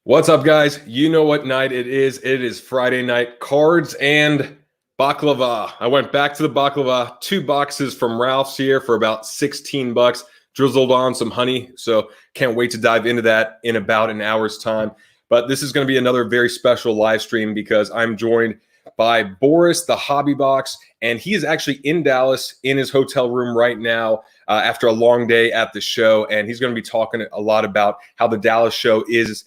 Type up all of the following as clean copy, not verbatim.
What's up, guys? You know what night it is. It is Friday night. Cards and baklava. I went back to the baklava. 2 boxes from Ralph's here for about 16 bucks. Drizzled on some honey. So can't wait to dive into that in about an hour's time. But this is going to be another very special live stream because I'm joined by Borys, the Hobby Box, and he is actually in Dallas in his hotel room right now after a long day at the show. And he's going to be talking a lot about how the Dallas show is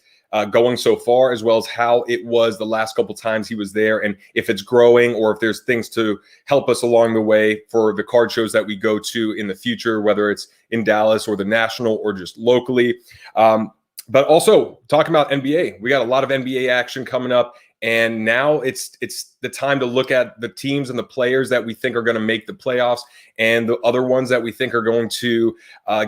going so far, as well as how it was the last couple times he was there, and if it's growing or if there's things to help us along the way for the card shows that we go to in the future, whether it's in Dallas or the national or just locally. But also talking about NBA, we got a lot of NBA action coming up. And now it's the time to look at the teams and the players that we think are going to make the playoffs and the other ones that we think are going to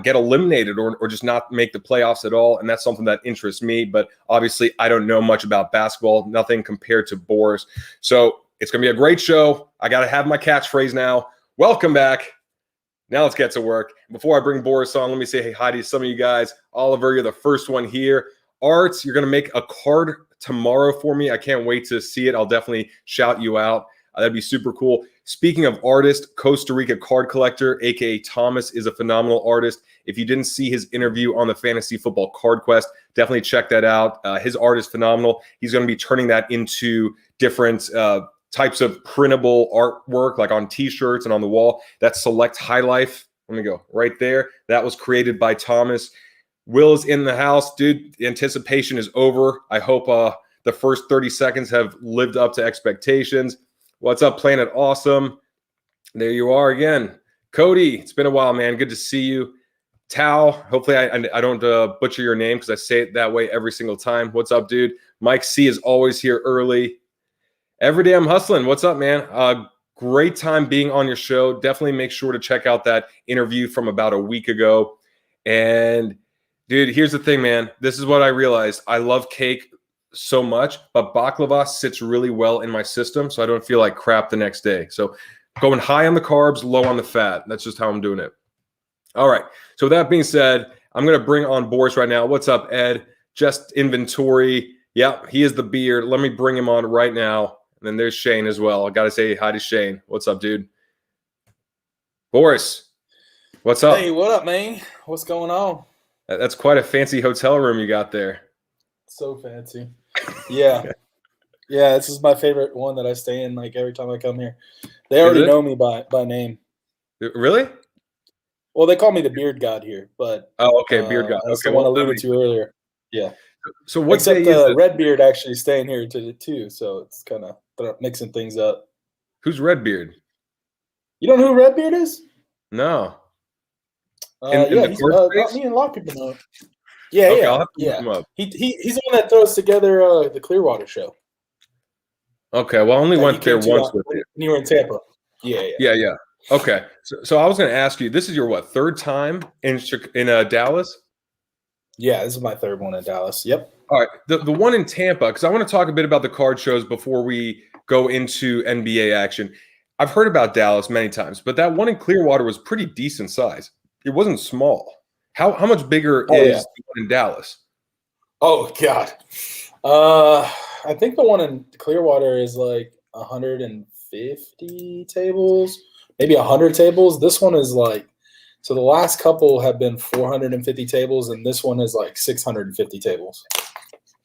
get eliminated or just not make the playoffs at all. And that's something that interests me. But obviously, I don't know much about basketball, nothing compared to Borys. So it's going to be a great show. I got to have my catchphrase now. Welcome back. Now let's get to work. Before I bring Borys on, let me say hi to some of you guys. Oliver, you're the first one here. Arts, you're going to make a card tomorrow for me. I can't wait to see it. I'll definitely shout you out. That'd be super cool. Speaking of artist, Costa Rica card collector, aka Thomas, is a phenomenal artist. If you didn't see his interview on the Fantasy Football Card Quest, definitely check that out. His art is phenomenal. He's going to be turning that into different types of printable artwork, like on t-shirts and on the wall. That's Select High Life. Let me go right there. That was created by Thomas. Will's in the house. Dude, the anticipation is over. I hope the first 30 seconds have lived up to expectations. What's up, Planet Awesome? There you are again. Cody, it's been a while, man. Good to see you. Tao, hopefully I don't butcher your name because I say it that way every single time. What's up, dude? Mike C is always here early. Every day I'm hustling. What's up, man? Great time being on your show. Definitely make sure to check out that interview from about a week ago. And dude, here's the thing, man. This is what I realized. I love cake so much, but baklava sits really well in my system, so I don't feel like crap the next day. So going high on the carbs, low on the fat. That's just how I'm doing it. All right. So with that being said, I'm going to bring on Borys right now. What's up, Ed? Just inventory. Yeah, he is the beard. Let me bring him on right now. And then there's Shane as well. I got to say hi to Shane. What's up, dude? Borys, what's up? Hey, what up, man? What's going on? That's quite a fancy hotel room you got there. So fancy. Yeah. Yeah, this is my favorite one that I stay in like every time I come here. They already know me by name. Really? Well, they call me the beard god here, but oh, okay, beard god. That's okay, the one I alluded to earlier. Yeah. So what Except day is Redbeard actually staying here too, so it's kind of mixing things up. Who's Redbeard? You don't know who Redbeard is? No. Yeah, he's, me and a lot of people know. Yeah, okay, yeah, I'll have to yeah. look him up. He's the one that throws together the Clearwater show. Okay, well, I only went there once with you. When you were in Tampa. Yeah. Okay, so I was going to ask you. This is your third time in Dallas? Yeah, this is my third one in Dallas. Yep. All right, the one in Tampa, because I want to talk a bit about the card shows before we go into NBA action. I've heard about Dallas many times, but that one in Clearwater was pretty decent size. It wasn't small. How much bigger is the one in Dallas? Oh, God. I think the one in Clearwater is like 150 tables, maybe 100 tables. This one is like, so the last couple have been 450 tables, and this one is like 650 tables.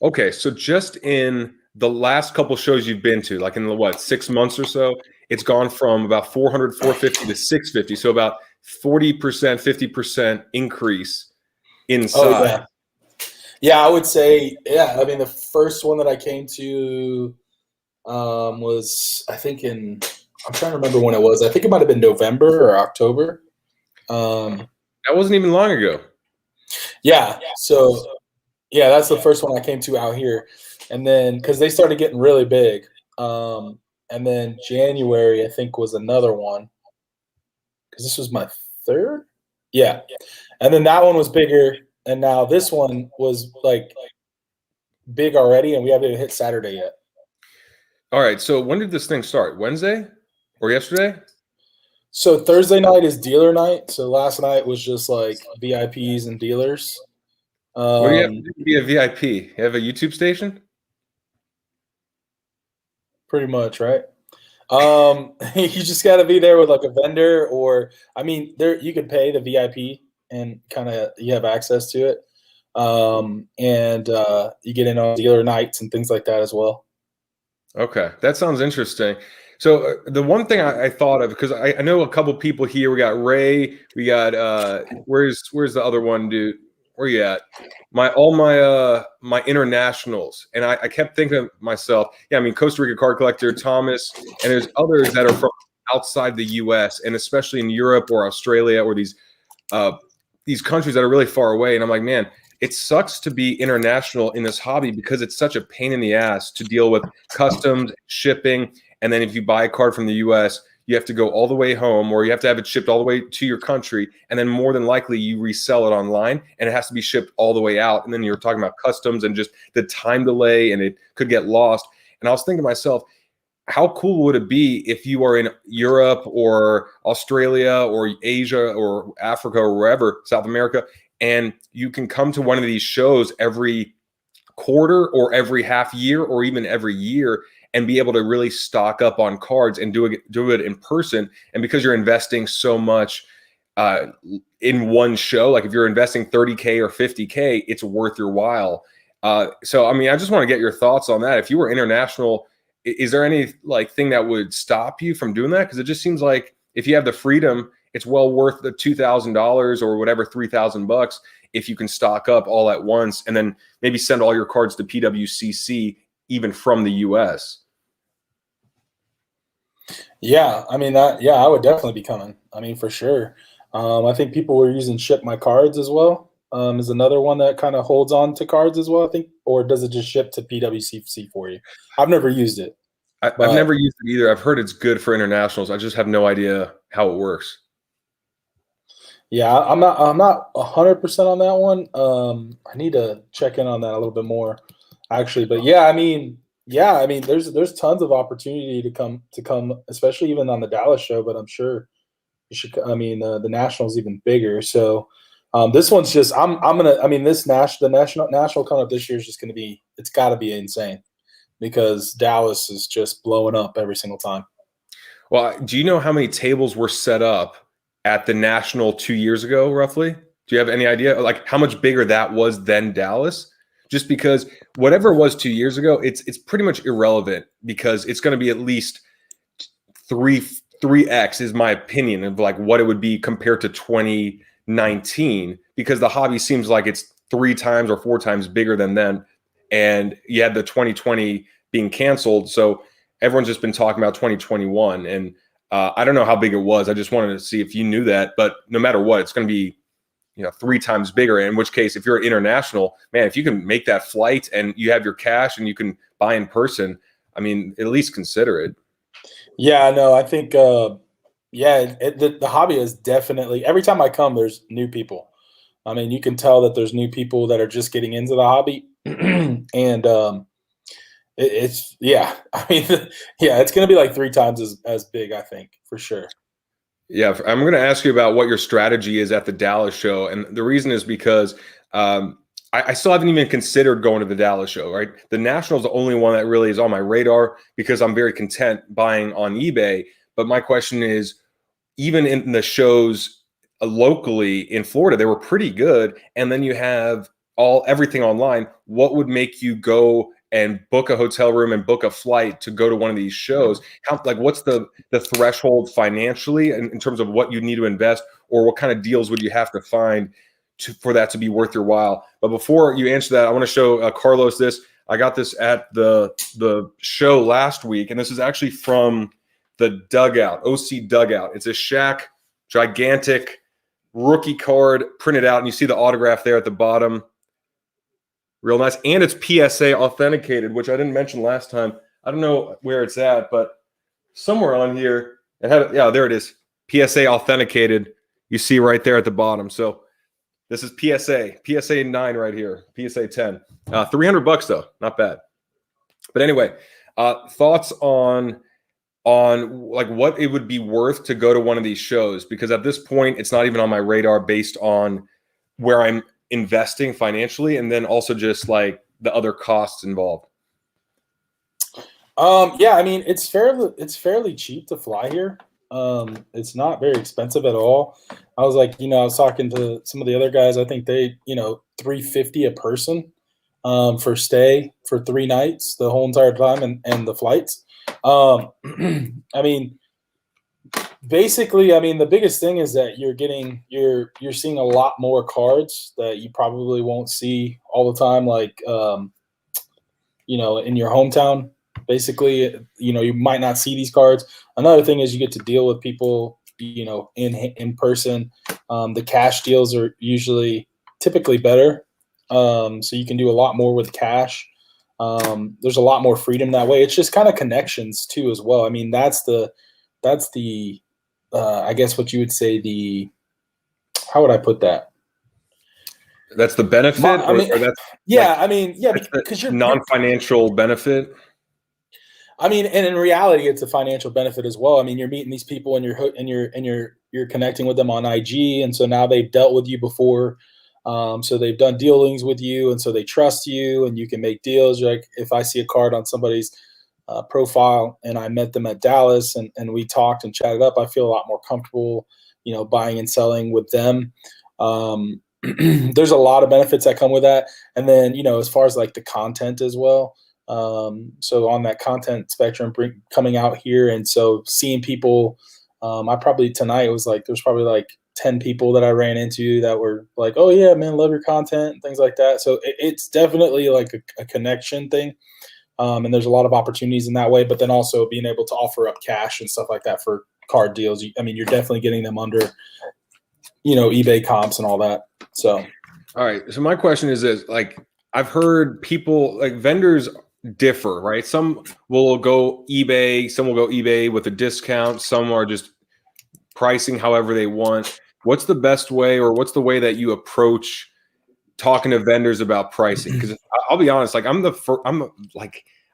Okay, so just in the last couple shows you've been to, like in the 6 months or so, it's gone from about 400, 450 to 650. So about 40%, 50% increase in size. Oh, yeah. Yeah, I would say, yeah. I mean, the first one that I came to was, I think I'm trying to remember when it was. I think it might have been November or October. That wasn't even long ago. Yeah. So, yeah, that's the first one I came to out here. And then, because they started getting really big. And then January, I think, was another one. Because this was my third? Yeah. And then that one was bigger. And now this one was like big already, and we haven't even hit Saturday yet. All right. So when did this thing start? Wednesday or yesterday? So Thursday night is dealer night. So last night was just like VIPs and dealers. What do you have to Um, do to be a VIP? You have a YouTube station? pretty much, right? You just got to be there with like a vendor, or I mean, there you can pay the VIP and kind of you have access to it, and you get in on dealer nights and things like that as well. Okay, that sounds interesting. So the one thing I thought of, because I know a couple people here. We got Ray. We got where's the other one, dude? Where you at? My internationals, and I kept thinking to myself, yeah, I mean Costa Rica card collector Thomas, and there's others that are from outside the U.S. and especially in Europe or Australia or these countries that are really far away. And I'm like, man, it sucks to be international in this hobby because it's such a pain in the ass to deal with customs, shipping, and then if you buy a card from the US, you have to go all the way home or you have to have it shipped all the way to your country, and then more than likely you resell it online and it has to be shipped all the way out, and then you're talking about customs and just the time delay and it could get lost. And I was thinking to myself, how cool would it be if you are in Europe or Australia or Asia or Africa or wherever, South America, and you can come to one of these shows every quarter or every half year or even every year and be able to really stock up on cards and do it in person. And because you're investing so much uh, in one show, like if you're investing 30K or 50K, it's worth your while. So, I mean, I just want to get your thoughts on that. If you were international, is there any like thing that would stop you from doing that? Because it just seems like if you have the freedom, it's well worth the $2,000 or whatever, $3,000 if you can stock up all at once and then maybe send all your cards to PWCC even from the US. Yeah, I mean that. Yeah, I would definitely be coming. I mean, for sure. I think people were using ship my cards as well. Is another one that kind of holds on to cards as well. I think, or does it just ship to PWCC for you? I've never used it, I've but never used it either. I've heard it's good for internationals. I just have no idea how it works. yeah, I'm not 100% on that one. I need to check in on that a little bit more, actually. But yeah, I mean, there's tons of opportunity to come, especially even on the Dallas show. But I'm sure you should. I mean, the national's even bigger. So this one's just I'm gonna. I mean, the national coming up this year is just gonna be. It's got to be insane because Dallas is just blowing up every single time. Well, do you know how many tables were set up at the National 2 years ago, roughly? Do you have any idea, like how much bigger that was than Dallas? Just because whatever it was 2 years ago, it's pretty much irrelevant because it's going to be at least three 3x is my opinion of like what it would be compared to 2019 because the hobby seems like it's 3 times or 4 times bigger than then, and you had the 2020 being canceled, so everyone's just been talking about 2021, and I don't know how big it was. I just wanted to see if you knew that, but no matter what, it's going to be 3 times bigger. In which case, if you're international, man, if you can make that flight and you have your cash and you can buy in person, I mean, at least consider it. Yeah, no, I think yeah, the hobby is definitely every time I come, there's new people. I mean, you can tell that there's new people that are just getting into the hobby, and it's yeah. I mean, yeah, it's going to be like 3 times as big. I think for sure. Yeah, I'm going to ask you about what your strategy is at the Dallas show, and the reason is because I still haven't even considered going to the Dallas show. Right, the National is the only one that really is on my radar because I'm very content buying on eBay. But my question is, even in the shows locally in Florida, they were pretty good, and then you have everything online. What would make you go and book a hotel room and book a flight to go to one of these shows? How, like, what's the threshold financially in terms of what you need to invest, or what kind of deals would you have to find for that to be worth your while? But before you answer that, I want to show Carlos this. I got this at the show last week, and this is actually from the dugout, OC dugout. It's a Shaq, gigantic rookie card printed out, and you see the autograph there at the bottom. Real nice. And it's PSA authenticated, which I didn't mention last time. I don't know where it's at, but somewhere on here, yeah, there it is. PSA authenticated. You see right there at the bottom. So this is PSA 9 right here, PSA 10. $300 though, not bad. But anyway, thoughts on like what it would be worth to go to one of these shows, because at this point it's not even on my radar based on where I'm investing financially, and then also just like the other costs involved? Yeah, I mean, it's fairly cheap to fly here. It's not very expensive at all. I was like, I was talking to some of the other guys. I think they, $350 a person for stay for 3 nights, the whole entire time, and the flights. I mean, basically, I mean, the biggest thing is that you're seeing a lot more cards that you probably won't see all the time, like in your hometown. Basically, you might not see these cards. Another thing is you get to deal with people, in person. The cash deals are typically better, so you can do a lot more with cash. There's a lot more freedom that way. It's just kind of connections too, as well. I mean, that's the I guess what you would say how would I put that? That's the benefit, I mean, or that's because you're non-financial benefit. I mean, and in reality, it's a financial benefit as well. I mean, you're meeting these people and you're connecting with them on IG, and so now they've dealt with you before, so they've done dealings with you, and so they trust you, and you can make deals. Like if I see a card on somebody's profile and I met them at Dallas and we talked and chatted up, I feel a lot more comfortable, buying and selling with them. There's a lot of benefits that come with that, and then as far as like the content as well. So on that content spectrum coming out here, and so seeing people, I probably tonight was like, there's probably like 10 people that I ran into that were like, oh yeah, man, love your content and things like that. So it's definitely like a connection thing. And there's a lot of opportunities in that way, but then also being able to offer up cash and stuff like that for card deals. I mean, you're definitely getting them under, eBay comps and all that. So, all right. So my question is this, like, I've heard people, like, vendors differ, right? Some will go eBay, some will go eBay with a discount, some are just pricing however they want. What's the best way, or what's the way that you approach talking to vendors about pricing? Because I'll be honest, like I'm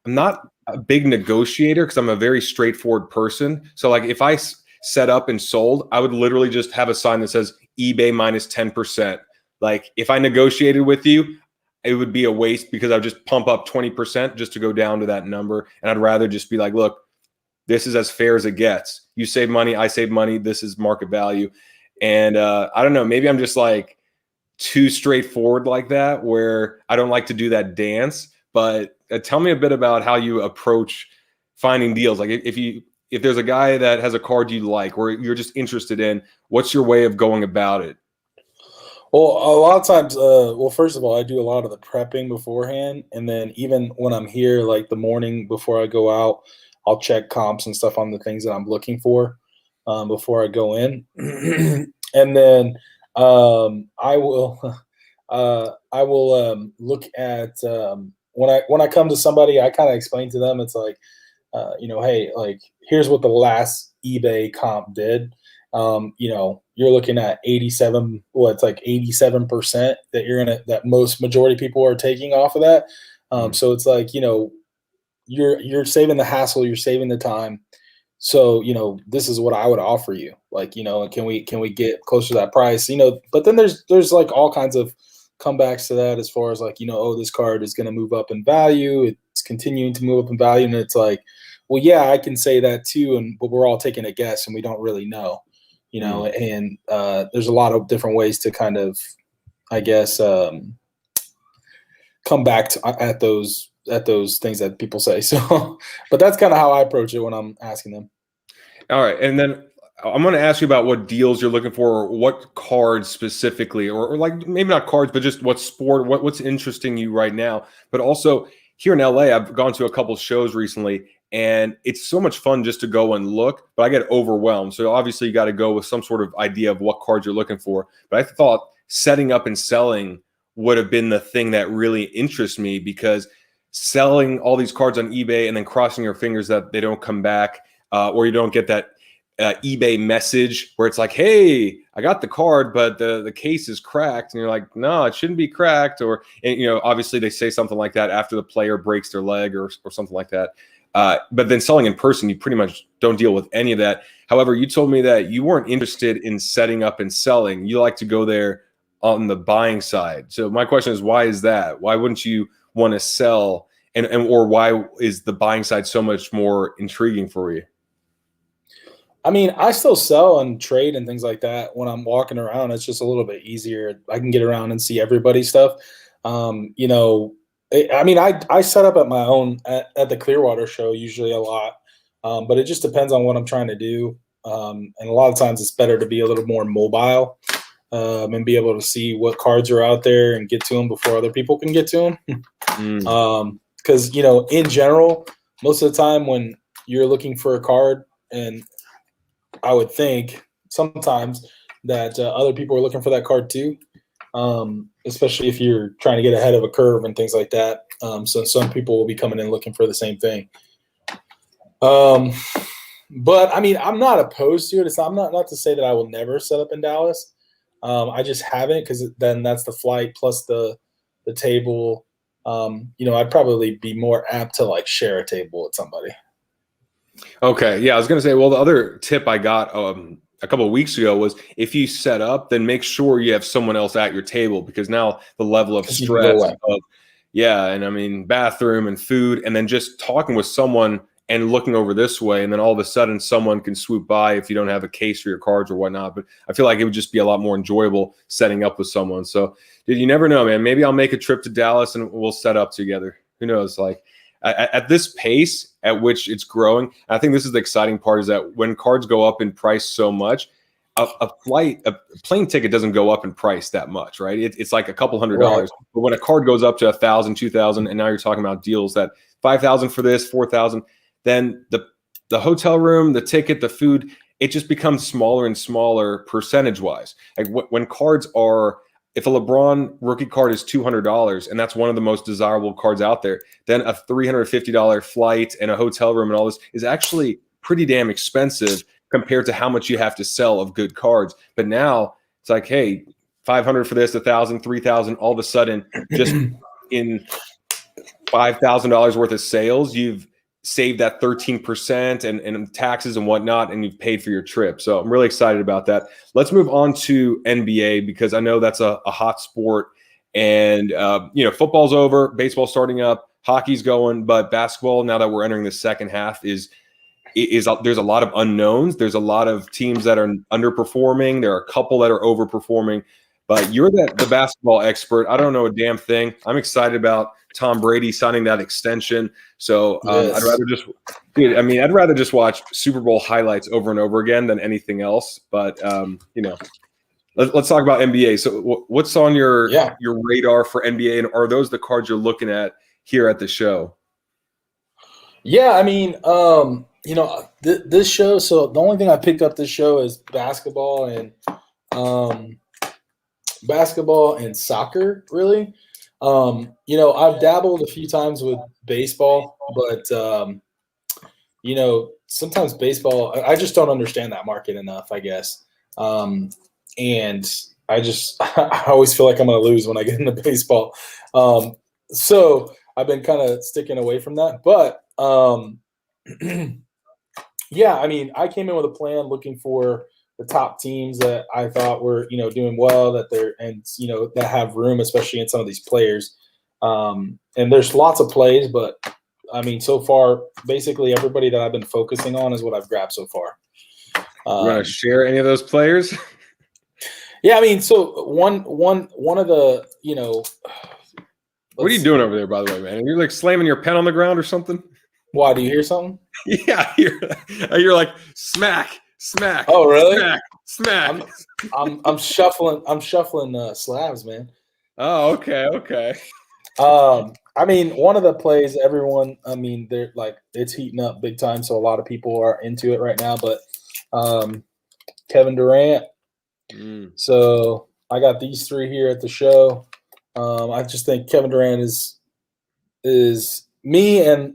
not a big negotiator because I'm a very straightforward person. So like if I set up and sold, I would literally just have a sign that says eBay minus 10%. Like if I negotiated with you, it would be a waste because I would just pump up 20% just to go down to that number. And I'd rather just be like, look, this is as fair as it gets. You save money, I save money. This is market value. And I don't know, maybe I'm just like too straightforward like that, where I don't like to do that dance. But tell me a bit about how you approach finding deals. Like if there's a guy that has a card you like or you're just interested in, what's your way of going about it? Well, a lot of times, first of all, I do a lot of the prepping beforehand. And then even when I'm here, like the morning before I go out, I'll check comps and stuff on the things that I'm looking for before I go in. And then I will look at when I come to somebody, I kind of explain to them, it's like, hey, like here's what the last eBay comp did. You're looking at 87, it's like 87% that most majority people are taking off of that. So it's like, you're saving the hassle, you're saving the time. So, this is what I would offer you. Like, can we get closer to that price? But then there's like all kinds of comebacks to that as far as like, oh, this card is going to move up in value. It's continuing to move up in value. And it's like, well, yeah, I can say that too. But we're all taking a guess and we don't really know, and there's a lot of different ways to kind of, I guess, come back at those things that people say. So, but that's kind of how I approach it when I'm asking them. All right. And then I'm going to ask you about what deals you're looking for, or what cards specifically, or like maybe not cards, but just what sport, what's interesting you right now. But also here in LA, I've gone to a couple shows recently, and it's so much fun just to go and look, but I get overwhelmed. So obviously you got to go with some sort of idea of what cards you're looking for. But I thought setting up and selling would have been the thing that really interests me, because selling all these cards on eBay and then crossing your fingers that they don't come back, or you don't get that eBay message where it's like, hey, I got the card, but the case is cracked. And you're like, no, it shouldn't be cracked. Or, obviously they say something like that after the player breaks their leg or something like that. But then selling in person, you pretty much don't deal with any of that. However, you told me that you weren't interested in setting up and selling. You like to go there on the buying side. So my question is, why is that? Why wouldn't you want to sell, and or why is the buying side so much more intriguing for you? I mean, I still sell and trade and things like that when I'm walking around. It's just a little bit easier. I can get around and see everybody's stuff. You know, I mean, I set up at my own at the Clearwater show usually a lot, but it just depends on what I'm trying to do. And a lot of times it's better to be a little more mobile and be able to see what cards are out there and get to them before other people can get to them. Because, you know, in general, most of the time when you're looking for a card, and I would think sometimes that other people are looking for that card too, especially if you're trying to get ahead of a curve and things like that. So some people will be coming in looking for the same thing. But I mean, I'm not opposed to it. I'm not to say that I will never set up in Dallas. I just haven't, because then that's the flight plus the table. You know, I'd probably be more apt to like share a table with somebody. Okay, yeah, I was gonna say. Well, the other tip I got a couple of weeks ago was, if you set up, then make sure you have someone else at your table, because now the level of stress of, yeah, and I mean bathroom and food, and then just talking with someone and looking over this way, and then all of a sudden someone can swoop by if you don't have a case for your cards or whatnot. But I feel like it would just be a lot more enjoyable setting up with someone. So, dude, you never know, man. Maybe I'll make a trip to Dallas and we'll set up together. Who knows? Like, at this pace at which it's growing, I think this is the exciting part, is that when cards go up in price so much, a plane ticket doesn't go up in price that much, right? It's like a couple $100. Right. But when a card goes up to 1,000, 2,000, and now you're talking about deals that 5,000 for this, 4,000, then the hotel room, the ticket, the food, it just becomes smaller and smaller percentage wise. Like when cards are, if a LeBron rookie card is $200 and that's one of the most desirable cards out there, then a $350 flight and a hotel room and all this is actually pretty damn expensive compared to how much you have to sell of good cards. But now it's like, hey, 500 for this, 1,000, 3,000, all of a sudden, just in $5,000 worth of sales, you've saved that 13% and taxes and whatnot, and you've paid for your trip. So I'm really excited about that. Let's move on to NBA, because I know that's a hot sport. And, you know, football's over, baseball's starting up, hockey's going, but basketball, now that we're entering the second half, is there's a lot of unknowns. There's a lot of teams that are underperforming. There are a couple that are overperforming. But you're the basketball expert. I don't know a damn thing. I'm excited about Tom Brady signing that extension. So yes. I'd rather just watch Super Bowl highlights over and over again than anything else. But you know, let's talk about NBA. So what's on your radar for NBA, and are those the cards you're looking at here at the show? Yeah, I mean, you know, this show. So the only thing I picked up this show is basketball and soccer, really. You know, I've dabbled a few times with baseball, but you know, sometimes baseball, I just don't understand that market enough, I guess. And I always feel like I'm going to lose when I get into baseball. So I've been kind of sticking away from that. But yeah, I mean, I came in with a plan looking for the top teams that I thought were, you know, doing well, you know, that have room, especially in some of these players. And there's lots of plays, but I mean, so far, basically everybody that I've been focusing on is what I've grabbed so far. You want to share any of those players? Yeah, I mean, so one of the, you know. What are you doing over there, by the way, man? You're like slamming your pen on the ground or something? Why, do you hear something? Yeah, you're like smack. Oh, really? Smack. I'm shuffling slabs, man. Oh, okay. I mean, one of the plays, everyone, I mean, they're like, it's heating up big time, so a lot of people are into it right now. But Kevin Durant. So I got these three here at the show. I just think Kevin Durant is me, and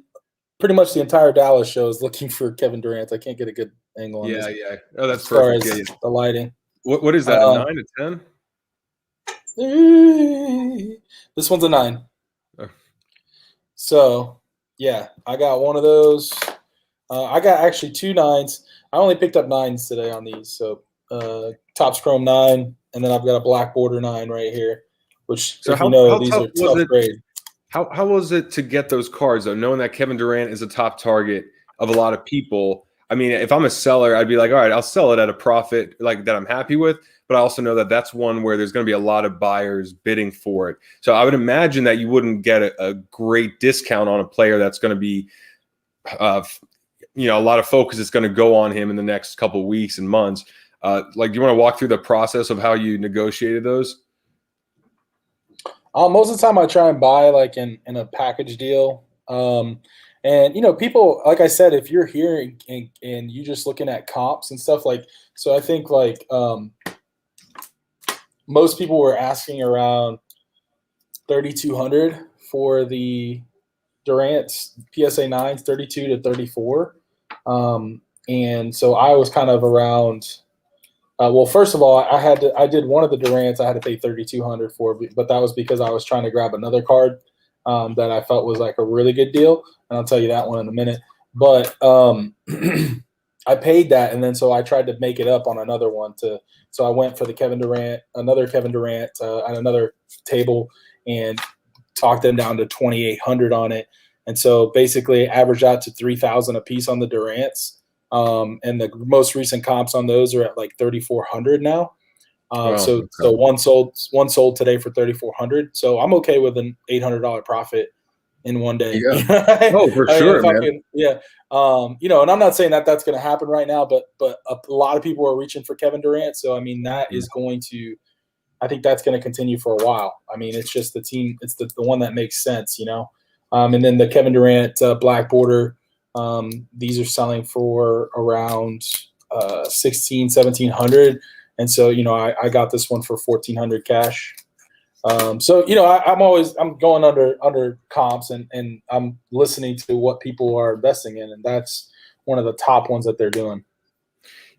pretty much the entire Dallas show is looking for Kevin Durant. I can't get a good angle on this. Yeah. Oh, that's as far perfect. as the lighting. What is that? A 9, a 10? This one's a 9. Oh. So yeah, I got one of those. I got actually 2 9s. I only picked up 9s today on these. So Topps Chrome 9, and then I've got a black border 9 right here, which, So if you know, these tough are tough grade. How was it to get those cards though, knowing that Kevin Durant is a top target of a lot of people? I mean, if I'm a seller, I'd be like, all right, I'll sell it at a profit like that I'm happy with. But I also know that that's one where there's going to be a lot of buyers bidding for it. So I would imagine that you wouldn't get a great discount on a player that's going to be, a lot of focus is going to go on him in the next couple of weeks and months. Do you want to walk through the process of how you negotiated those? Most of the time I try and buy like in a package deal. And people, like I said, if you're here and you're just looking at comps and stuff, like, so I think like most people were asking around 3,200 for the Durant's PSA 9s, 32 to 34. And so I was kind of around. Well, first of all, I did one of the Durants. I had to pay 3,200 for, but that was because I was trying to grab another card that I felt was like a really good deal, and I'll tell you that one in a minute. But I paid that, and then so I tried to make it up on another one. So I went for the another Kevin Durant at another table, and talked them down to 2,800 on it, and so basically averaged out to 3,000 a piece on the Durants. And the most recent comps on those are at like 3,400 now. So one sold today for 3,400. So I'm okay with an $800 profit in one day. Yeah. Oh, for sure, man. And I'm not saying that that's going to happen right now, but a lot of people are reaching for Kevin Durant. So I mean, that is going to, I think that's going to continue for a while. I mean, it's just the team, it's the one that makes sense, and then the Kevin Durant black border. These are selling for around 1,700, and so I got this one for 1,400 cash. I'm going under comps, and I'm listening to what people are investing in, and that's one of the top ones that they're doing.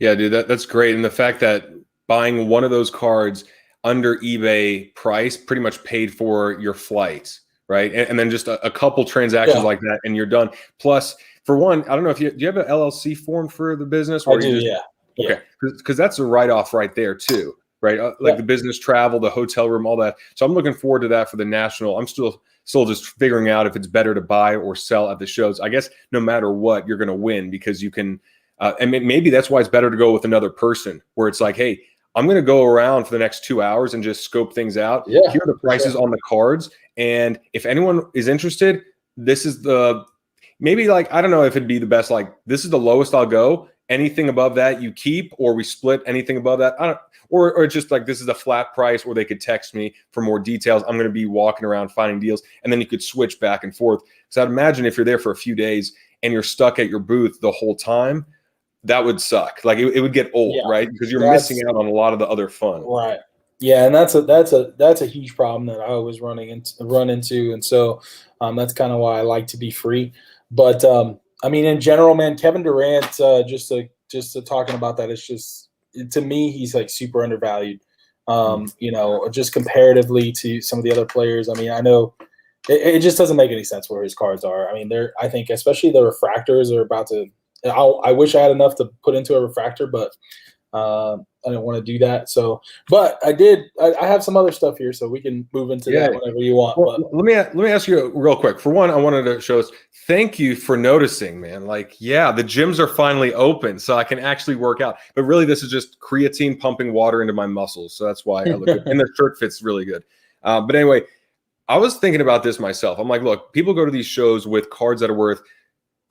Yeah, dude, that's great, and the fact that buying one of those cards under eBay price pretty much paid for your flights, right? And then just a couple transactions like that, and you're done. Plus, for one, I don't know if do you have an LLC form for the business? I do, yeah. Okay, because that's a write-off right there too, right? The business travel, the hotel room, all that. So I'm looking forward to that for the national. I'm still just figuring out if it's better to buy or sell at the shows. I guess no matter what, you're going to win because you can, and maybe that's why it's better to go with another person where it's like, hey, I'm going to go around for the next 2 hours and just scope things out. Yeah, here are the prices on the cards. And if anyone is interested, this is maybe like, I don't know if it'd be the best, like this is the lowest I'll go. Anything above that you keep, or we split anything above that. Or just like this is a flat price, or they could text me for more details. I'm going to be walking around finding deals, and then you could switch back and forth. So I'd imagine if you're there for a few days and you're stuck at your booth the whole time, that would suck. Like it would get old, right? Because you're missing out on a lot of the other fun. Right. Yeah, and that's a huge problem that I always run into, and so that's kind of why I like to be free. But I mean, in general, man, Kevin Durant, just to talking about that, it's just, to me, he's like super undervalued. Just comparatively to some of the other players. I mean, I know it just doesn't make any sense where his cards are. I mean, I think especially the refractors are about to. I wish I had enough to put into a refractor, but I didn't want to do that. So, but I did. I have some other stuff here, so we can move into that whenever you want. Well, let me ask you real quick. For one, I wanted to show us. Thank you for noticing, man. Like, yeah, the gyms are finally open, so I can actually work out. But really, this is just creatine pumping water into my muscles, so that's why I look good. And the shirt fits really good. But anyway, I was thinking about this myself. I'm like, look, people go to these shows with cards that are worth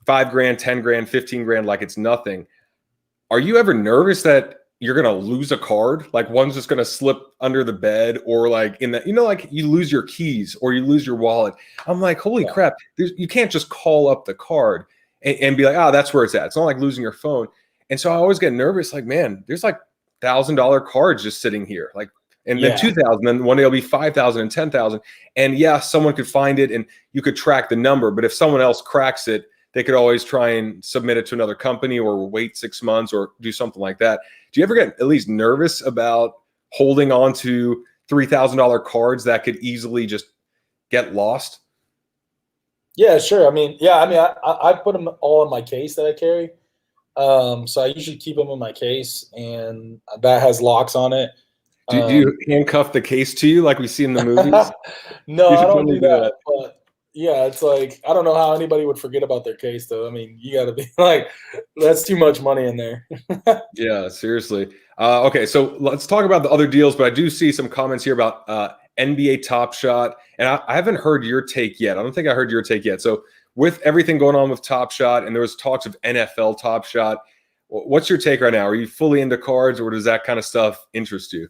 $5 grand, 10 grand, 15 grand, like it's nothing. Are you ever nervous that you're going to lose a card? Like one's just going to slip under the bed, or like like you lose your keys or you lose your wallet. I'm like, holy crap. You can't just call up the card and be like, that's where it's at. It's not like losing your phone. And so I always get nervous. Like, man, there's like $1,000 cards just sitting here. Like, and then 2,000, then one day it'll be 5,000 and 10,000. And someone could find it and you could track the number. But if someone else cracks it, they could always try and submit it to another company or wait 6 months or do something like that. Do you ever get at least nervous about holding on to $3,000 cards that could easily just get lost? Yeah, sure. I put them all in my case that I carry. So I usually keep them in my case, and that has locks on it. Do you handcuff the case to you like we see in the movies? No, You I should don't totally do that. But yeah, it's like I don't know how anybody would forget about their case, though. I mean, you got to be like, that's too much money in there. Yeah, seriously. Okay, so let's talk about the other deals, but I do see some comments here about NBA Top Shot, and I haven't heard your take yet. I don't think I heard your take yet. So with everything going on with Top Shot, and there was talks of NFL Top Shot, what's your take right now? Are you fully into cards, or does that kind of stuff interest you?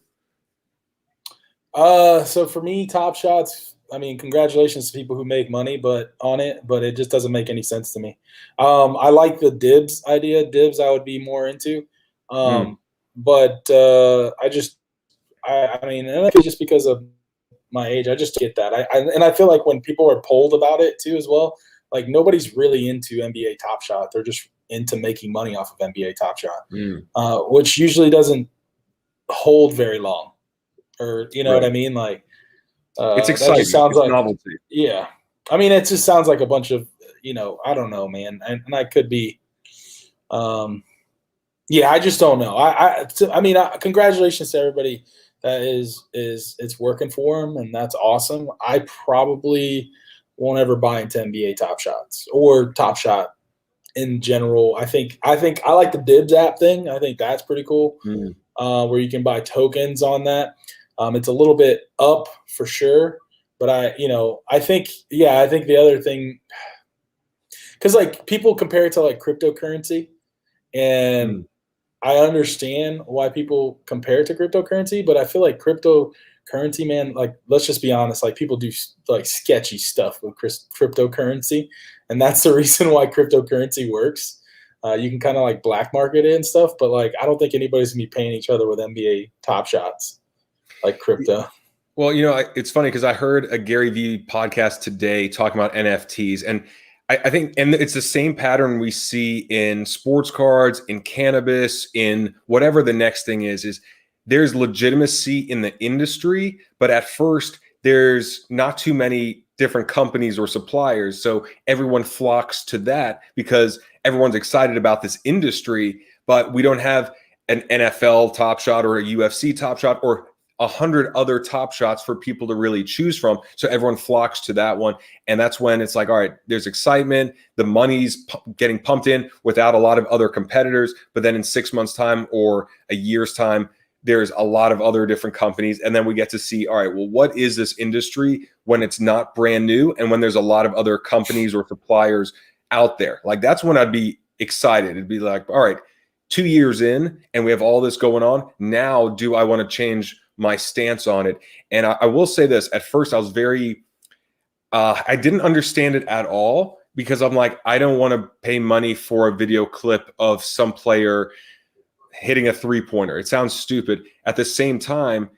So for me, Top Shots, I mean, congratulations to people who make money but it just doesn't make any sense to me. I like the dibs idea. Dibs I would be more into. Mm, But I mean, and I think just because of my age, I just get that. And I feel like when people are polled about it too as well, like nobody's really into NBA Top Shot. They're just into making money off of NBA Top Shot, mm, which usually doesn't hold very long. Or you know what right. I mean? Like It's that just exciting. sounds It's like, novelty. yeah. I mean, it just sounds like a bunch of, I don't know, man. And I could be, yeah, I just don't know. I mean, congratulations to everybody that is it's working for them, and that's awesome. I probably won't ever buy into NBA Top Shots or Top Shot in general. I think I like the Dibs app thing. I think that's pretty cool, Mm. where you can buy tokens on that. It's a little bit up for sure, but I think, yeah, I think the other thing, because like people compare it to like cryptocurrency, and Mm. I understand why people compare it to cryptocurrency, but I feel like cryptocurrency, man, like let's just be honest, like people do like sketchy stuff with cryptocurrency, and that's the reason why cryptocurrency works. You can kind of like black market it and stuff, but like I don't think anybody's gonna be paying each other with NBA Top Shots like crypto. Well, it's funny because I heard a Gary Vee podcast today talking about NFTs, and I think, and it's the same pattern we see in sports cards, in cannabis, in whatever the next thing is there's legitimacy in the industry, but at first there's not too many different companies or suppliers, so everyone flocks to that because everyone's excited about this industry, but we don't have an NFL Top Shot or a UFC Top Shot or 100 other Top Shots for people to really choose from. So everyone flocks to that one. And that's when it's like, all right, there's excitement. The money's getting pumped in without a lot of other competitors. But then in 6 months' time or a year's time, there's a lot of other different companies. And then we get to see, all right, well, what is this industry when it's not brand new and when there's a lot of other companies or suppliers out there? Like that's when I'd be excited. It'd be like, all right, 2 years in and we have all this going on. Now, do I want to change my stance on it? And I will say this, at first I was I didn't understand it at all because I'm like, I don't want to pay money for a video clip of some player hitting a 3-pointer. It sounds stupid. At the same time,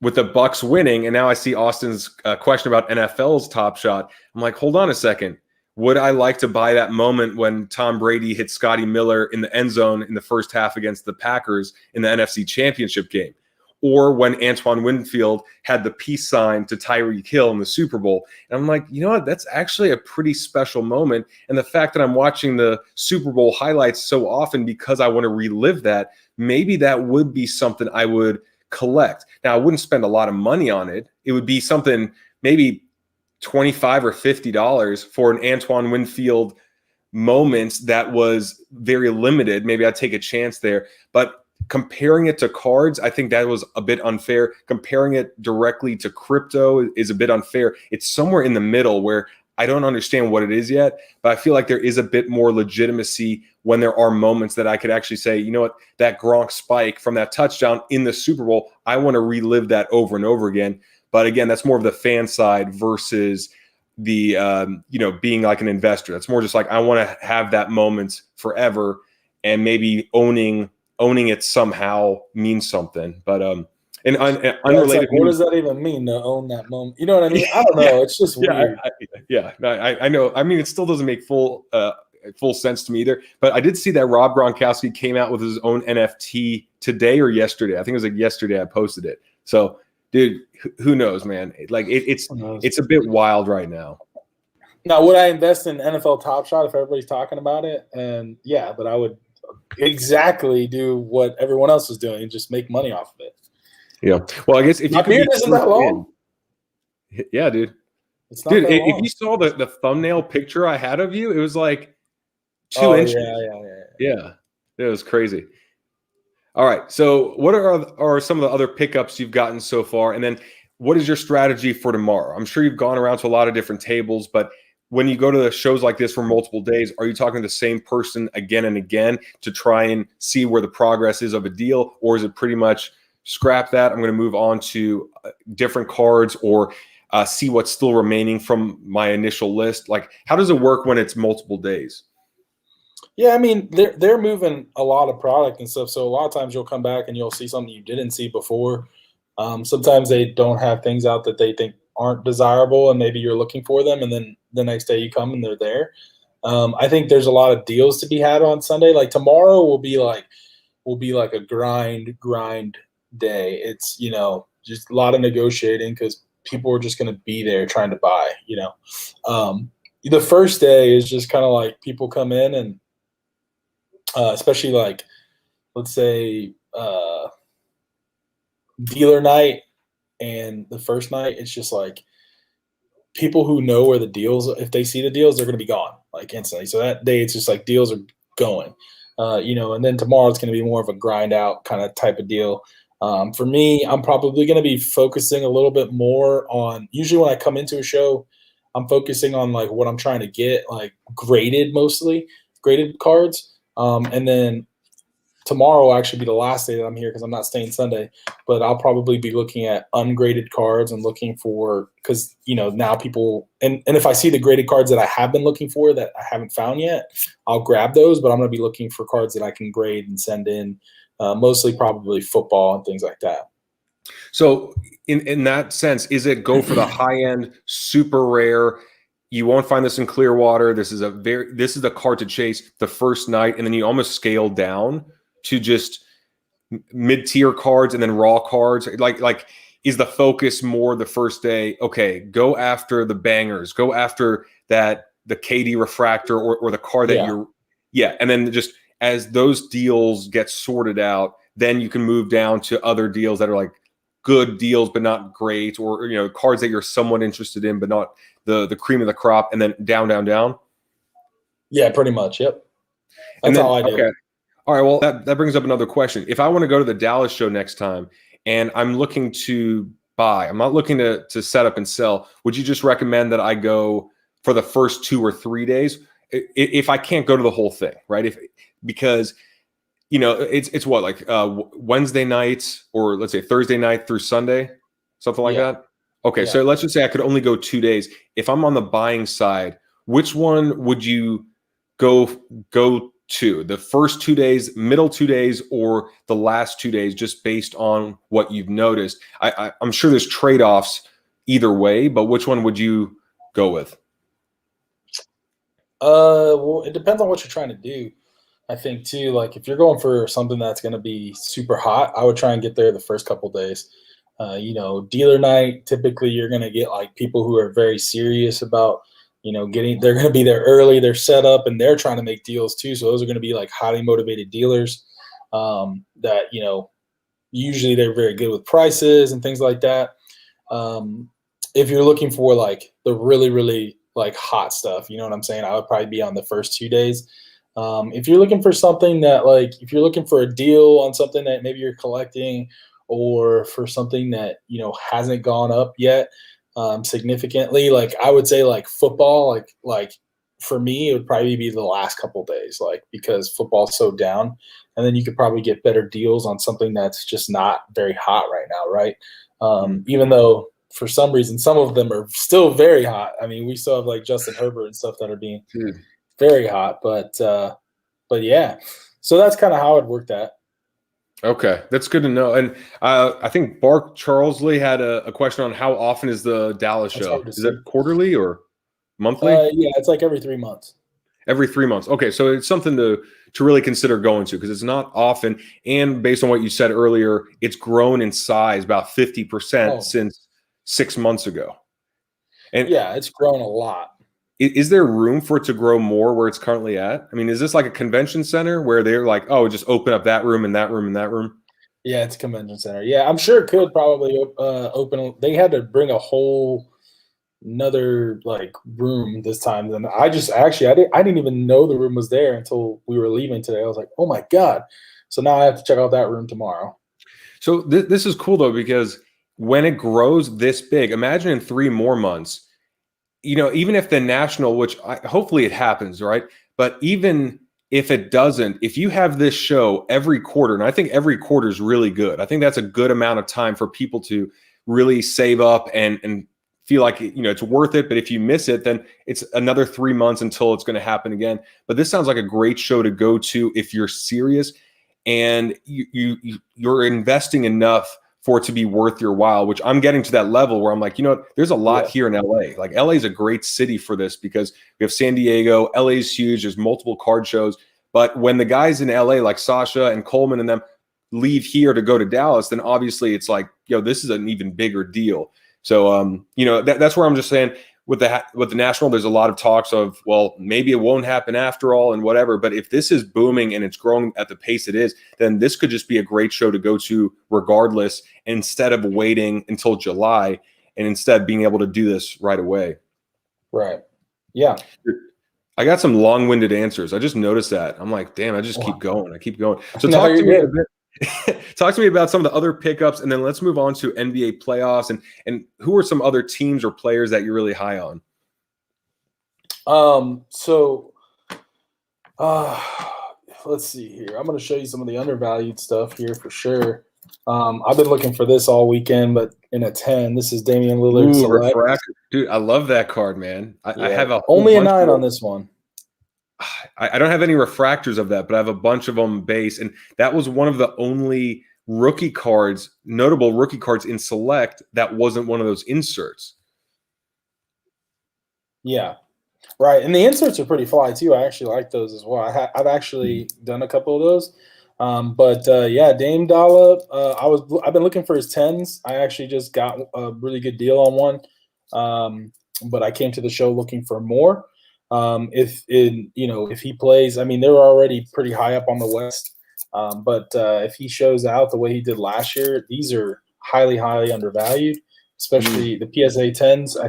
with the Bucks winning, and now I see Austin's question about NFL's Top Shot, I'm like, hold on a second. Would I like to buy that moment when Tom Brady hit Scotty Miller in the end zone in the first half against the Packers in the NFC Championship game? Or when Antoine Winfield had the peace sign to Tyreek Hill in the Super Bowl. And I'm like, you know what? That's actually a pretty special moment. And the fact that I'm watching the Super Bowl highlights so often because I want to relive that, maybe that would be something I would collect. Now, I wouldn't spend a lot of money on it. It would be something maybe $25 or $50 for an Antoine Winfield moment that was very limited. Maybe I'd take a chance there. But comparing it to cards, I think that was a bit unfair. Comparing it directly to crypto is a bit unfair. It's somewhere in the middle where I don't understand what it is yet, but I feel like there is a bit more legitimacy when there are moments that I could actually say, you know what, that Gronk spike from that touchdown in the Super Bowl, I want to relive that over and over again. But again, that's more of the fan side versus the being like an investor. That's more just like I want to have that moment forever, and maybe owning it somehow means something. But unrelated Like, what news. does that even mean to own that moment? You know what I mean? I don't know. It's just weird. I know. I mean, it still doesn't make full sense to me either. But I did see that Rob Gronkowski came out with his own NFT today or yesterday. I think it was like yesterday I posted it. So, dude, who knows, man? Like it's a bit wild right now. Now, would I invest in NFL Top Shot if everybody's talking about it? And yeah, but I would exactly do what everyone else is doing and just make money off of it. Yeah. Well, I guess if My you could beard be isn't that long. yeah, dude. It's not Dude, that if long. you saw the thumbnail picture I had of you, it was like 2 inches. Yeah, it was crazy. All right. So, what are some of the other pickups you've gotten so far? And then, what is your strategy for tomorrow? I'm sure you've gone around to a lot of different tables, but when you go to the shows like this for multiple days, are you talking to the same person again and again to try and see where the progress is of a deal? Or is it pretty much scrap that? I'm going to move on to different cards or see what's still remaining from my initial list. Like, how does it work when it's multiple days? Yeah, I mean they're moving a lot of product and stuff. So a lot of times you'll come back and you'll see something you didn't see before. Sometimes they don't have things out that they think aren't desirable, and maybe you're looking for them, and then the next day you come and they're there. I think there's a lot of deals to be had on Sunday. Like tomorrow will be like a grind day. It's just a lot of negotiating because people are just going to be there trying to buy. The first day is just kind of like people come in and especially like let's say dealer night and the first night, it's just like people who know where the deals, if they see the deals, they're going to be gone like instantly. So that day, it's just like deals are going, and then tomorrow it's going to be more of a grind out kind of type of deal. For me, I'm probably going to be focusing a little bit more on, usually when I come into a show, I'm focusing on like what I'm trying to get, like mostly graded cards. And then tomorrow will actually be the last day that I'm here because I'm not staying Sunday, but I'll probably be looking at ungraded cards and looking for, because now people, and if I see the graded cards that I have been looking for that I haven't found yet, I'll grab those, but I'm going to be looking for cards that I can grade and send in, mostly probably football and things like that. So in that sense, is it go for the high end, super rare? You won't find this in Clearwater. This is the card to chase the first night, and then you almost scale down to just mid-tier cards and then raw cards. Like is the focus more the first day? Okay, go after the bangers, go after the KD refractor or the card that and then just as those deals get sorted out, then you can move down to other deals that are like good deals but not great, or cards that you're somewhat interested in but not the cream of the crop, and then down. Yeah, pretty much. Yep. And That's then how I do it. all right, well that brings up another question. If I want to go to the Dallas show next time and I'm looking to buy, I'm not looking to set up and sell, would you just recommend that I go for the first 2 or 3 days if I can't go to the whole thing, right? Because it's what, like Wednesday night, or let's say Thursday night through Sunday, something like that. Okay, Yeah. so let's just say I could only go 2 days. If I'm on the buying side, which one would you go to? The first 2 days, middle 2 days, or the last 2 days, just based on what you've noticed? I'm sure there's trade-offs either way, but which one would you go with? Well, it depends on what you're trying to do. I think too, like if you're going for something that's going to be super hot, I would try and get there the first couple days. Dealer night, typically you're going to get like people who are very serious about, they're going to be there early, they're set up, and they're trying to make deals too. So those are going to be like highly motivated dealers that, usually they're very good with prices and things like that. If you're looking for like the really, really like hot stuff, you know what I'm saying? I would probably be on the first 2 days. If you're looking for something that, like, if you're looking for a deal on something that maybe you're collecting, or for something that, hasn't gone up yet significantly, like I would say like football, like for me, it would probably be the last couple days, like because football's so down, and then you could probably get better deals on something that's just not very hot right now, right? Even though for some reason some of them are still very hot. I mean, we still have like Justin Herbert and stuff that are being very hot, but yeah. So that's kind of how it worked at. Okay, that's good to know. And I think Bark Charlesley had a question on how often is the Dallas That's show? hard to Is that see. quarterly or monthly? Yeah, it's like every 3 months. Every 3 months. Okay, so it's something to really consider going to, because it's not often. And based on what you said earlier, it's grown in size about 50% since 6 months ago. And yeah, it's grown a lot. is there room for it to grow more where it's currently at? I mean, is this like a convention center where they're like, oh, just open up that room and that room and that room? Yeah, it's a convention center. Yeah, I'm sure it could probably open. They had to bring a whole another like room this time. And I didn't even know the room was there until we were leaving today. I was like, oh my god! So now I have to check out that room tomorrow. So this is cool though, because when it grows this big, imagine in 3 more months, even if the national, hopefully it happens, right? But even if it doesn't, if you have this show every quarter, and I think every quarter is really good, I think that's a good amount of time for people to really save up and feel like it's worth it. But if you miss it, then it's another 3 months until it's going to happen again. But this sounds like a great show to go to if you're serious and you're investing enough for it to be worth your while, which I'm getting to that level where I'm like, there's a lot here in LA. Like LA is a great city for this because we have San Diego, LA is huge. There's multiple card shows. But when the guys in LA like Sasha and Coleman and them leave here to go to Dallas, then obviously it's like, this is an even bigger deal. So, that's where I'm just saying with the national, there's a lot of talks of, well, maybe it won't happen after all and whatever. But if this is booming and it's growing at the pace it is, then this could just be a great show to go to regardless, instead of waiting until July and instead being able to do this right away. Right. Yeah. I got some long-winded answers. I just noticed that. I'm like, damn, I just keep going. I keep going. So No, talk to me good. a bit. Talk to me about some of the other pickups, and then let's move on to NBA playoffs and who are some other teams or players that you're really high on? Let's see here. I'm going to show you some of the undervalued stuff here for sure. I've been looking for this all weekend, but in a 10, this is Damian Lillard. Ooh, refractor. Dude, I love that card, man. I have only a 9 on this one. I don't have any refractors of that, but I have a bunch of them base. And that was one of the only rookie cards, notable rookie cards in Select that wasn't one of those inserts. Yeah, right. And the inserts are pretty fly too. I actually like those as well. I've actually done a couple of those. Yeah, Dame Dollar. I've been looking for his 10s. I actually just got a really good deal on one. But I came to the show looking for more. If he plays, I mean, they're already pretty high up on the West. But if he shows out the way he did last year, these are highly, highly undervalued, especially the PSA 10s. I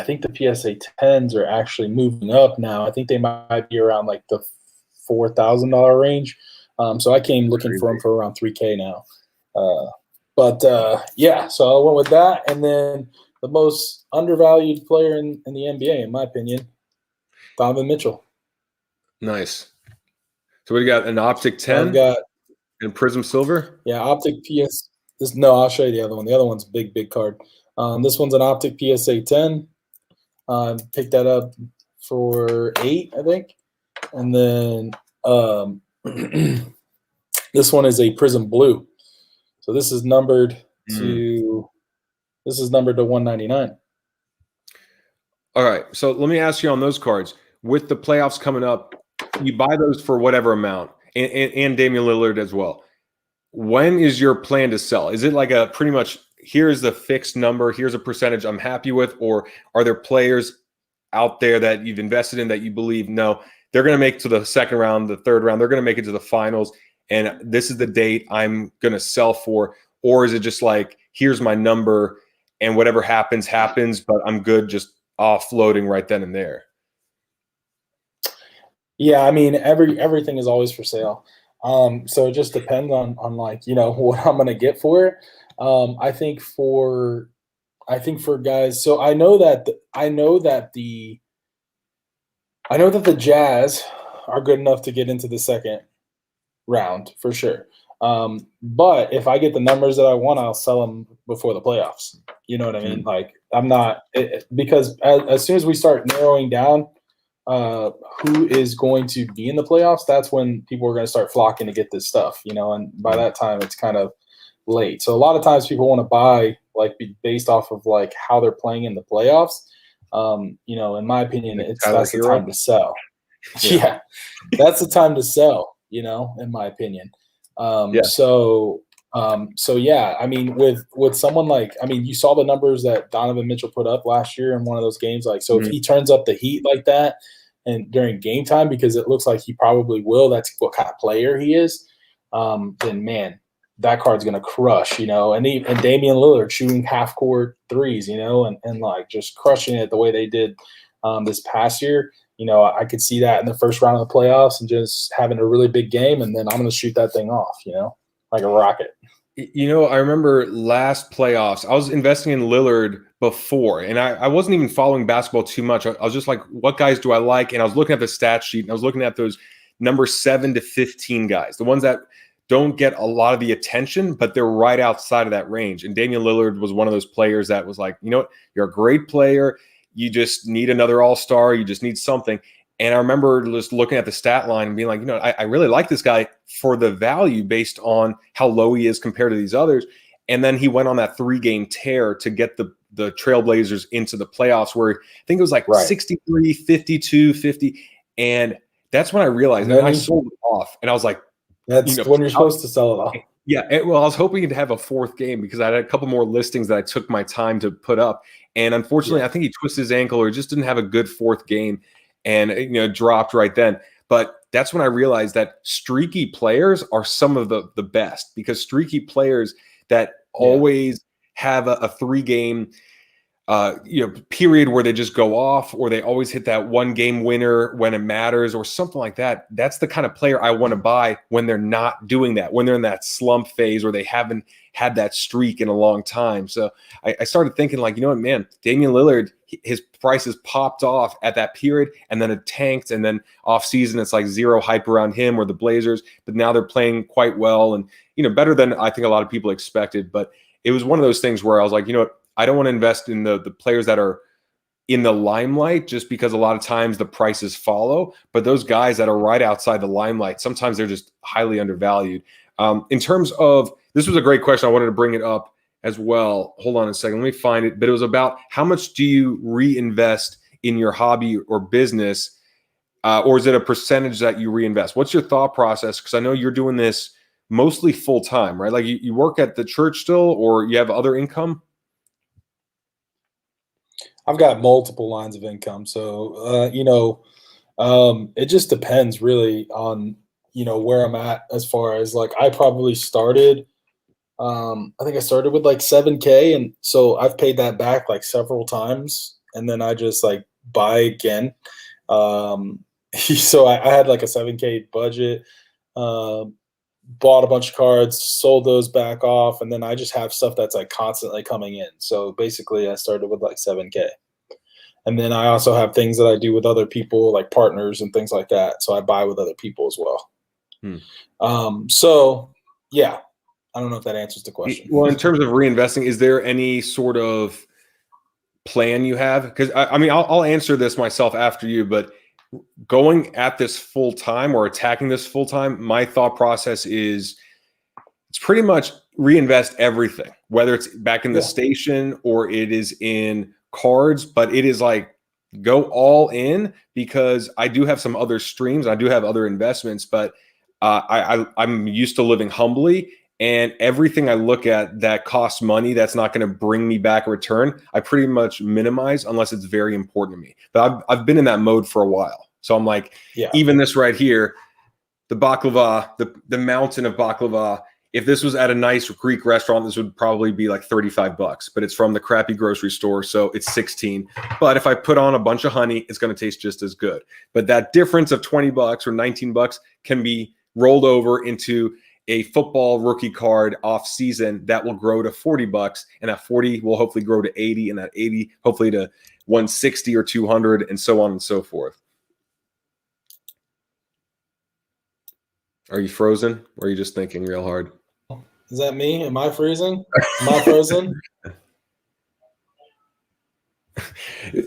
think the PSA 10s are actually moving up now. I think they might be around like the $4,000 range. So I came looking for them for around $3K now. Yeah, so I went with that. And then the most undervalued player in the NBA, in my opinion, Donovan Mitchell. Nice. So what do you got? An Optic 10? I've got and Prism Silver? Yeah, Optic PS. No, I'll show you the other one. The other one's big card. This one's an Optic PSA 10. Picked that up for $8, I think. And then this one is a Prism Blue. So this is numbered to 199. All right. So let me ask you on those cards. With the playoffs coming up, you buy those for whatever amount, and Damian Lillard as well. When is your plan to sell? Is it like a pretty much here's the fixed number, here's a percentage I'm happy with, or are there players out there that you've invested in that you believe, no, they're going to make it to the second round, the third round, they're going to make it to the finals, and this is the date I'm going to sell for? Or is it just like, here's my number, and whatever happens, happens, but I'm good just offloading right then and there? Yeah, I mean, everything is always for sale. So it just depends on like, what I'm going to get for it. I think for guys, so I know that the Jazz are good enough to get into the second round for sure. But if I get the numbers that I want, I'll sell them before the playoffs. You know what I mean? Like, I'm not because as soon as we start narrowing down who is going to be in the playoffs, that's when people are going to start flocking to get this stuff, and by that time it's kind of late. So a lot of times people want to buy like based off of like how they're playing in the playoffs. In my opinion, that's the time to sell. Yeah, that's the time to sell, in my opinion. So yeah, I mean, with someone like, I mean, you saw the numbers that Donovan Mitchell put up last year in one of those games. Like, so if he turns up the heat like that and during game time, because it looks like he probably will, that's what kind of player he is. then man, that card's gonna crush, you know. And Damian Lillard shooting half court threes, you know, and like just crushing it the way they did this past year. You know, I could see that in the first round of the playoffs and just having a really big game, and then I'm gonna shoot that thing off, you know, like a rocket. You know, I remember last playoffs, I was investing in Lillard before, and I wasn't even following basketball too much. I was just like, what guys do I like? And I was looking at the stat sheet, and I was looking at those number 7 to 15 guys, the ones that don't get a lot of the attention, but they're right outside of that range. And Damian Lillard was one of those players that was like, you know what, you're a great player. You just need another all-star. You just need something. And I remember just looking at the stat line and being like, you know, I really like this guy for the value based on how low he is compared to these others. And then he went on that 3-game tear to get the Trailblazers into the playoffs where I think it was like 63, 52, 50. And that's when I realized, and I sold it off. And I was like, that's when you're supposed to sell it off. Yeah. Well, I was hoping to have a 4th game because I had a couple more listings that I took my time to put up. And unfortunately, I think he twisted his ankle or just didn't have a good 4th game. And, you know, dropped right then. But that's when I realized that streaky players are some of the best, because streaky players that always have a 3-game period where they just go off, or they always hit that 1-game winner when it matters or something like that. That's the kind of player I want to buy when they're not doing that, when they're in that slump phase or they haven't had that streak in a long time. So I started thinking like, you know what, man, Damian Lillard, his prices popped off at that period and then it tanked, and then off season, it's like zero hype around him or the Blazers, but now they're playing quite well and, you know, better than I think a lot of people expected. But it was one of those things where I was like, you know what, I don't want to invest in the players that are in the limelight, just because a lot of times the prices follow. But those guys that are right outside the limelight, sometimes they're just highly undervalued. In terms of, this was a great question. I wanted to bring it up as well. Hold on a second. Let me find it. But it was about how much do you reinvest in your hobby or business, or is it a percentage that you reinvest? What's your thought process? Because I know you're doing this mostly full time, right? Like you work at the church still, or you have other income? I've got multiple lines of income. So, it just depends really on, you know, where I'm at as far as like, I probably started, I think I started with like 7K. And so I've paid that back like several times. And then I just like buy again. So I had like a 7K budget, bought a bunch of cards, sold those back off, and then I just have stuff that's like constantly coming in. So basically I started with like 7K. And then I also have things that I do with other people, like partners and things like that. So I buy with other people as well. So yeah, I don't know if that answers the question. Well, in terms of reinvesting, is there any sort of plan you have? Because I mean, I'll answer this myself after you, but going at this full time or attacking this full time, my thought process is it's pretty much reinvest everything, whether it's back in the station or it is in cards, but it is like go all in, because I do have some other streams. I do have other investments, but I'm used to living humbly, and everything I look at that costs money, that's not going to bring me back a return, I pretty much minimize unless it's very important to me. But I've been in that mode for a while. So I'm like, even this right here, the baklava, the mountain of baklava, if this was at a nice Greek restaurant, this would probably be like $35, but it's from the crappy grocery store, so it's 16. But if I put on a bunch of honey, it's going to taste just as good. But that difference of $20 or $19 can be rolled over into a football rookie card off season that will grow to $40, and that 40 will hopefully grow to 80, and that 80 hopefully to 160 or 200, and so on and so forth. Are you frozen, or are you just thinking real hard? Is that me? Am I freezing? Am I frozen?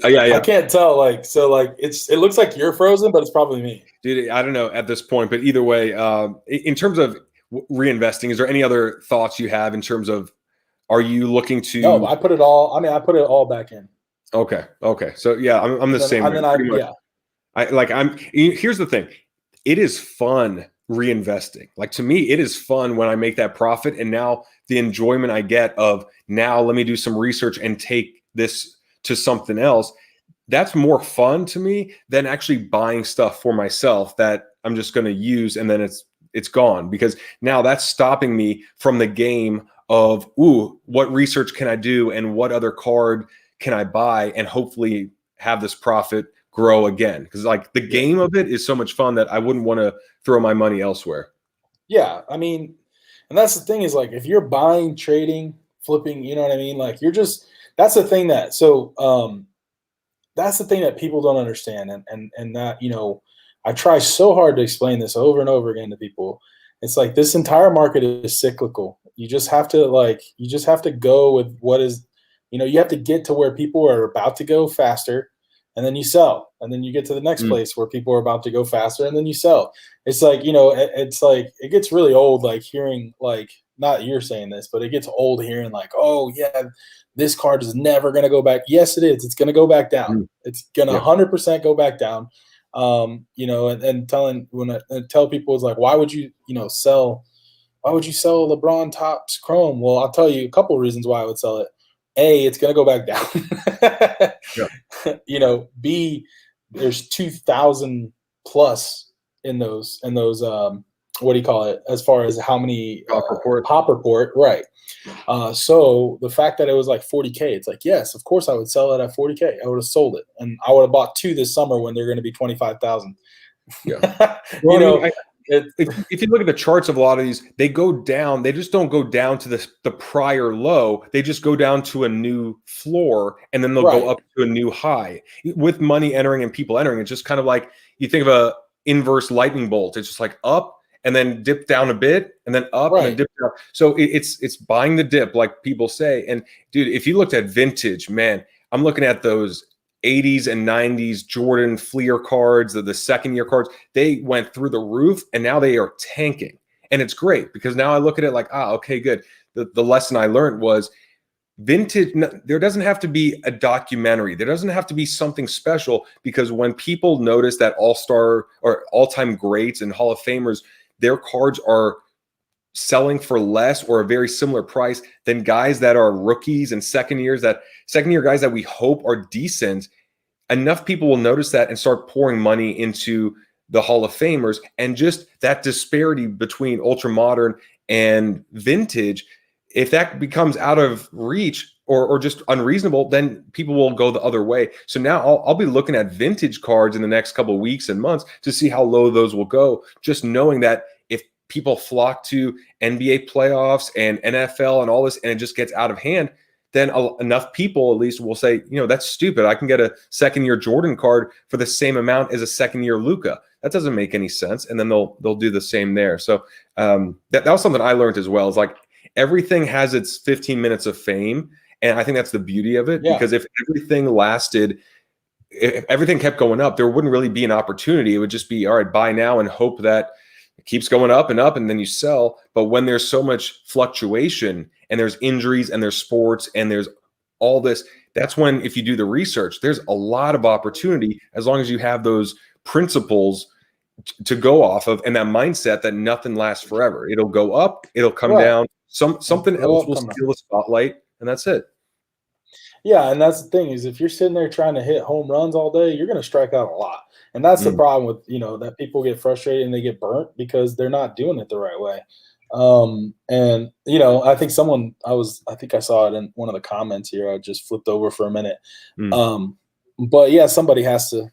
Yeah. I can't tell. Like, so like it looks like you're frozen, but it's probably me. Dude, I don't know at this point, but either way, in terms of reinvesting, is there any other thoughts you have in terms of, are you looking to? No, I put it all back in. Okay. So yeah, I'm the same way. Here's the thing. It is fun reinvesting. Like, to me, it is fun when I make that profit, and now the enjoyment I get of, now let me do some research and take this to something else. That's more fun to me than actually buying stuff for myself that I'm just going to use, and then it's it's gone, because now that's stopping me from the game of, ooh, what research can I do and what other card can I buy and hopefully have this profit grow again. Because like the game of it is so much fun that I wouldn't want to throw my money elsewhere. Yeah, I mean, and that's the thing is like if you're buying, trading, flipping, you know what I mean? Like you're just that's the thing that that's the thing that people don't understand, and that, you know, I try so hard to explain this over and over again to people. It's like this entire market is cyclical. You just have to go with what is, you know, you have to get to where people are about to go faster, and then you sell, and then you get to the next place where people are about to go faster, and then you sell. It's like, you know, it's like it gets really old, like hearing, like, not you're saying this, but it gets old hearing like, oh yeah, this card is never going to go back. Yes, it is. It's going to go back down. It's going to 100% go back down. You know, and tell people is like, why would you sell LeBron Topps Chrome? Well, I'll tell you a couple of reasons why I would sell it. A, it's going to go back down. You know, B, there's 2,000 plus in those what do you call it, as far as how many pop report, right? So the fact that it was like 40K, it's like, yes, of course I would sell it at 40K. I would have sold it, and I would have bought 2 this summer when they're going to be 25,000. Yeah. Well, you know, if you look at the charts of a lot of these, they go down. They just don't go down to the prior low. They just go down to a new floor, and then they'll go up to a new high with money entering and people entering. It's just kind of like you think of a inverse lightning bolt. It's just like up and then dip down a bit and then up and then dip down. So it's buying the dip, like people say. And dude, if you looked at vintage, man, I'm looking at those 80s and 90s Jordan Fleer cards, the second year cards. They went through the roof, and now they are tanking. And it's great because now I look at it like, okay, good. The lesson I learned was vintage. There doesn't have to be a documentary. There doesn't have to be something special, because when people notice that all-star or all-time greats and Hall of Famers, their cards are selling for less or a very similar price than guys that are rookies and second year guys that we hope are decent, enough people will notice that and start pouring money into the Hall of Famers. And just that disparity between ultra modern and vintage, if that becomes out of reach or just unreasonable, then people will go the other way. So now I'll be looking at vintage cards in the next couple of weeks and months to see how low those will go, just knowing that if people flock to NBA playoffs and NFL and all this, and it just gets out of hand, then enough people at least will say, you know, that's stupid. I can get a second-year Jordan card for the same amount as a second-year Luka. That doesn't make any sense. And then they'll do the same there. So that was something I learned as well. It's like everything has its 15 minutes of fame. And I think that's the beauty of it, because if everything kept going up, there wouldn't really be an opportunity. It would just be, all right, buy now and hope that it keeps going up, and then you sell. But when there's so much fluctuation and there's injuries and there's sports and there's all this, that's when, if you do the research, there's a lot of opportunity, as long as you have those principles to go off of and that mindset that nothing lasts forever. It'll go up, it'll come down, something else will steal the spotlight, and that's it. Yeah, and that's the thing is, if you're sitting there trying to hit home runs all day, you're going to strike out a lot. And that's the problem with, you know, that people get frustrated and they get burnt because they're not doing it the right way. And, you know, I think I think I saw it in one of the comments here. I just flipped over for a minute. But yeah, somebody has to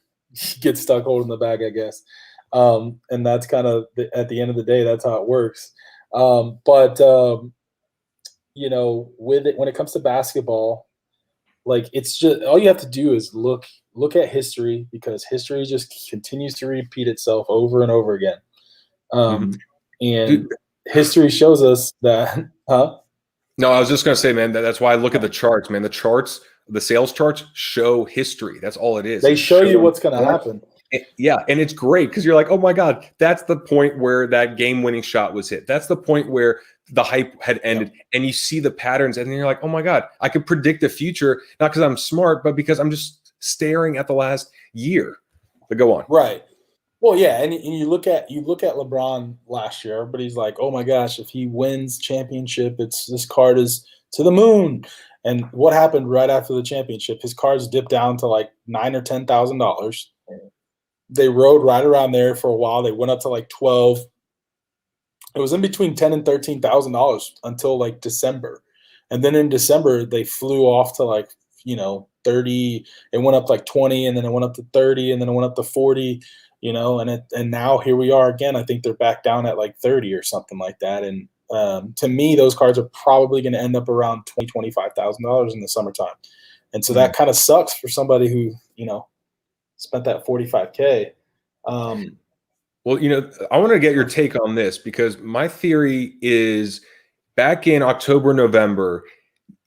get stuck holding the bag, I guess. And that's kind of, at the end of the day, that's how it works. You know, with it, when it comes to basketball, like, it's just, all you have to do is look at history, because history just continues to repeat itself over and over again. And history shows us that, No, I was just going to say, man, that's why I look at the charts, man. The charts, the sales charts show history. That's all it is. They show you what's going to happen. Yeah, and it's great because you're like, oh my God, that's the point where that game-winning shot was hit. That's the point where the hype had ended, and you see the patterns, and then you're like, oh my God, I could predict the future, not because I'm smart, but because I'm just staring at the last year. But go on. Right. Well, yeah, and you look at LeBron last year. Everybody's like, oh my gosh, if he wins championship, this card is to the moon. And what happened right after the championship? His cards dipped down to like $9,000 or $10,000. They rode right around there for a while. They went up to like 12. It was in between $10,000 and $13,000 until like December. And then in December, they flew off to like, 30. It went up like 20, and then it went up to 30, and then it went up to 40, and now here we are again. I think they're back down at like 30 or something like that. And to me, those cards are probably going to end up around $25,000 in the summertime. And so that kind of sucks for somebody who, spent that $45K. Well, I want to get your take on this, because my theory is back in October, November,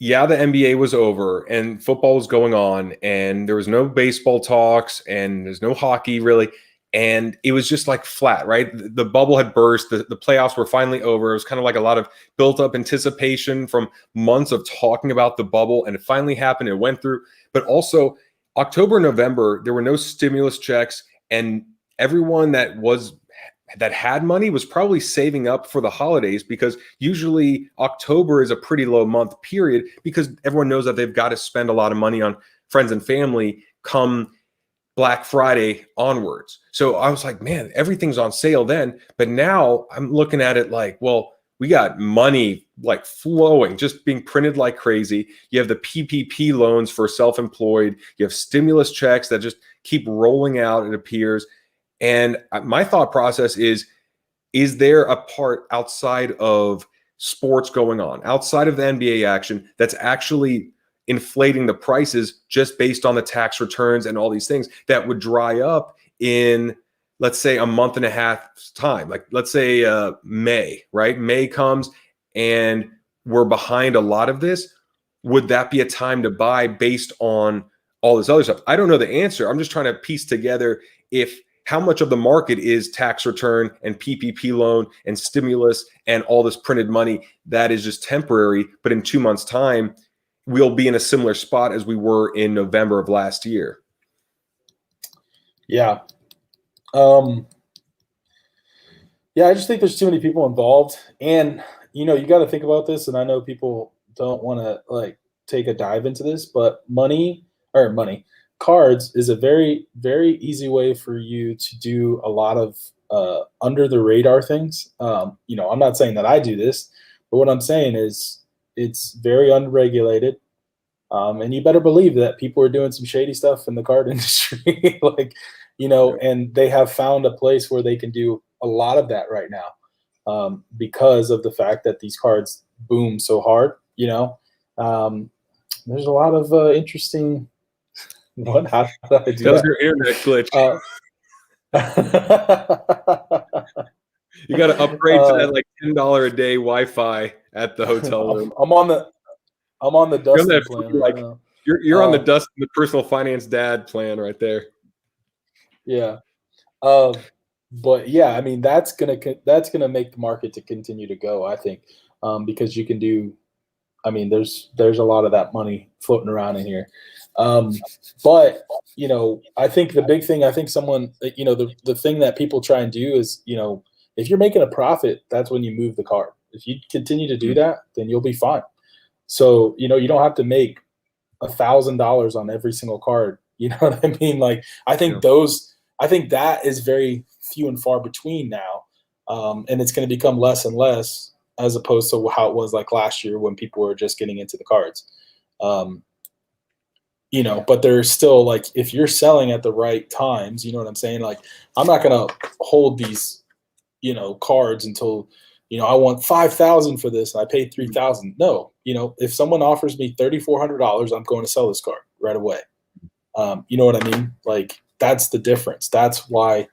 yeah, the NBA was over and football was going on, and there was no baseball talks and there's no hockey really. And it was just like flat, right? The bubble had burst. The playoffs were finally over. It was kind of like a lot of built up anticipation from months of talking about the bubble, and it finally happened. It went through. But also October, November, there were no stimulus checks, and everyone that had money was probably saving up for the holidays, because usually October is a pretty low month period, because everyone knows that they've got to spend a lot of money on friends and family come Black Friday onwards. So I was like, man, everything's on sale then. But now I'm looking at it like, well, we got money like flowing, just being printed like crazy. You have the PPP loans for self-employed. You have stimulus checks that just keep rolling out, it appears. And my thought process is there a part outside of sports going on, outside of the NBA action, that's actually inflating the prices just based on the tax returns and all these things that would dry up in, let's say, a month and a half time? Like, let's say May, right? May comes and we're behind a lot of this. Would that be a time to buy based on all this other stuff? I don't know the answer. I'm just trying to piece together how much of the market is tax return and PPP loan and stimulus and all this printed money that is just temporary, but in 2 months' time, we'll be in a similar spot as we were in November of last year. Yeah. I just think there's too many people involved, and you got to think about this. And I know people don't want to like take a dive into this, but cards is a very, very easy way for you to do a lot of under the radar things. I'm not saying that I do this, but what I'm saying is it's very unregulated. And you better believe that people are doing some shady stuff in the card industry, and they have found a place where they can do a lot of that right now, because of the fact that these cards boom so hard. There's a lot of interesting. What? How did I do that was that? your internet glitch. You got to upgrade to that like $10 a day Wi-Fi at the hotel room. I'm on the Dustin plan right now. You're on the personal finance dad plan right there. Yeah. But yeah, I mean, that's gonna make the market to continue to go, I think, because you can do. I mean, there's a lot of that money floating around in here. But I think the big thing, I think someone, the thing that people try and do is, if you're making a profit, that's when you move the card. If you continue to do that, then you'll be fine. So, you don't have to make $1,000 on every single card. You know what I mean? Like, I think that is very few and far between now. And it's going to become less and less, as opposed to how it was like last year when people were just getting into the cards. But there's still, like, if you're selling at the right times, you know what I'm saying? Like, I'm not going to hold these, cards until, I want 5,000 for this and I paid 3,000. No, if someone offers me $3,400, I'm going to sell this card right away. You know what I mean? Like, that's the difference. That's why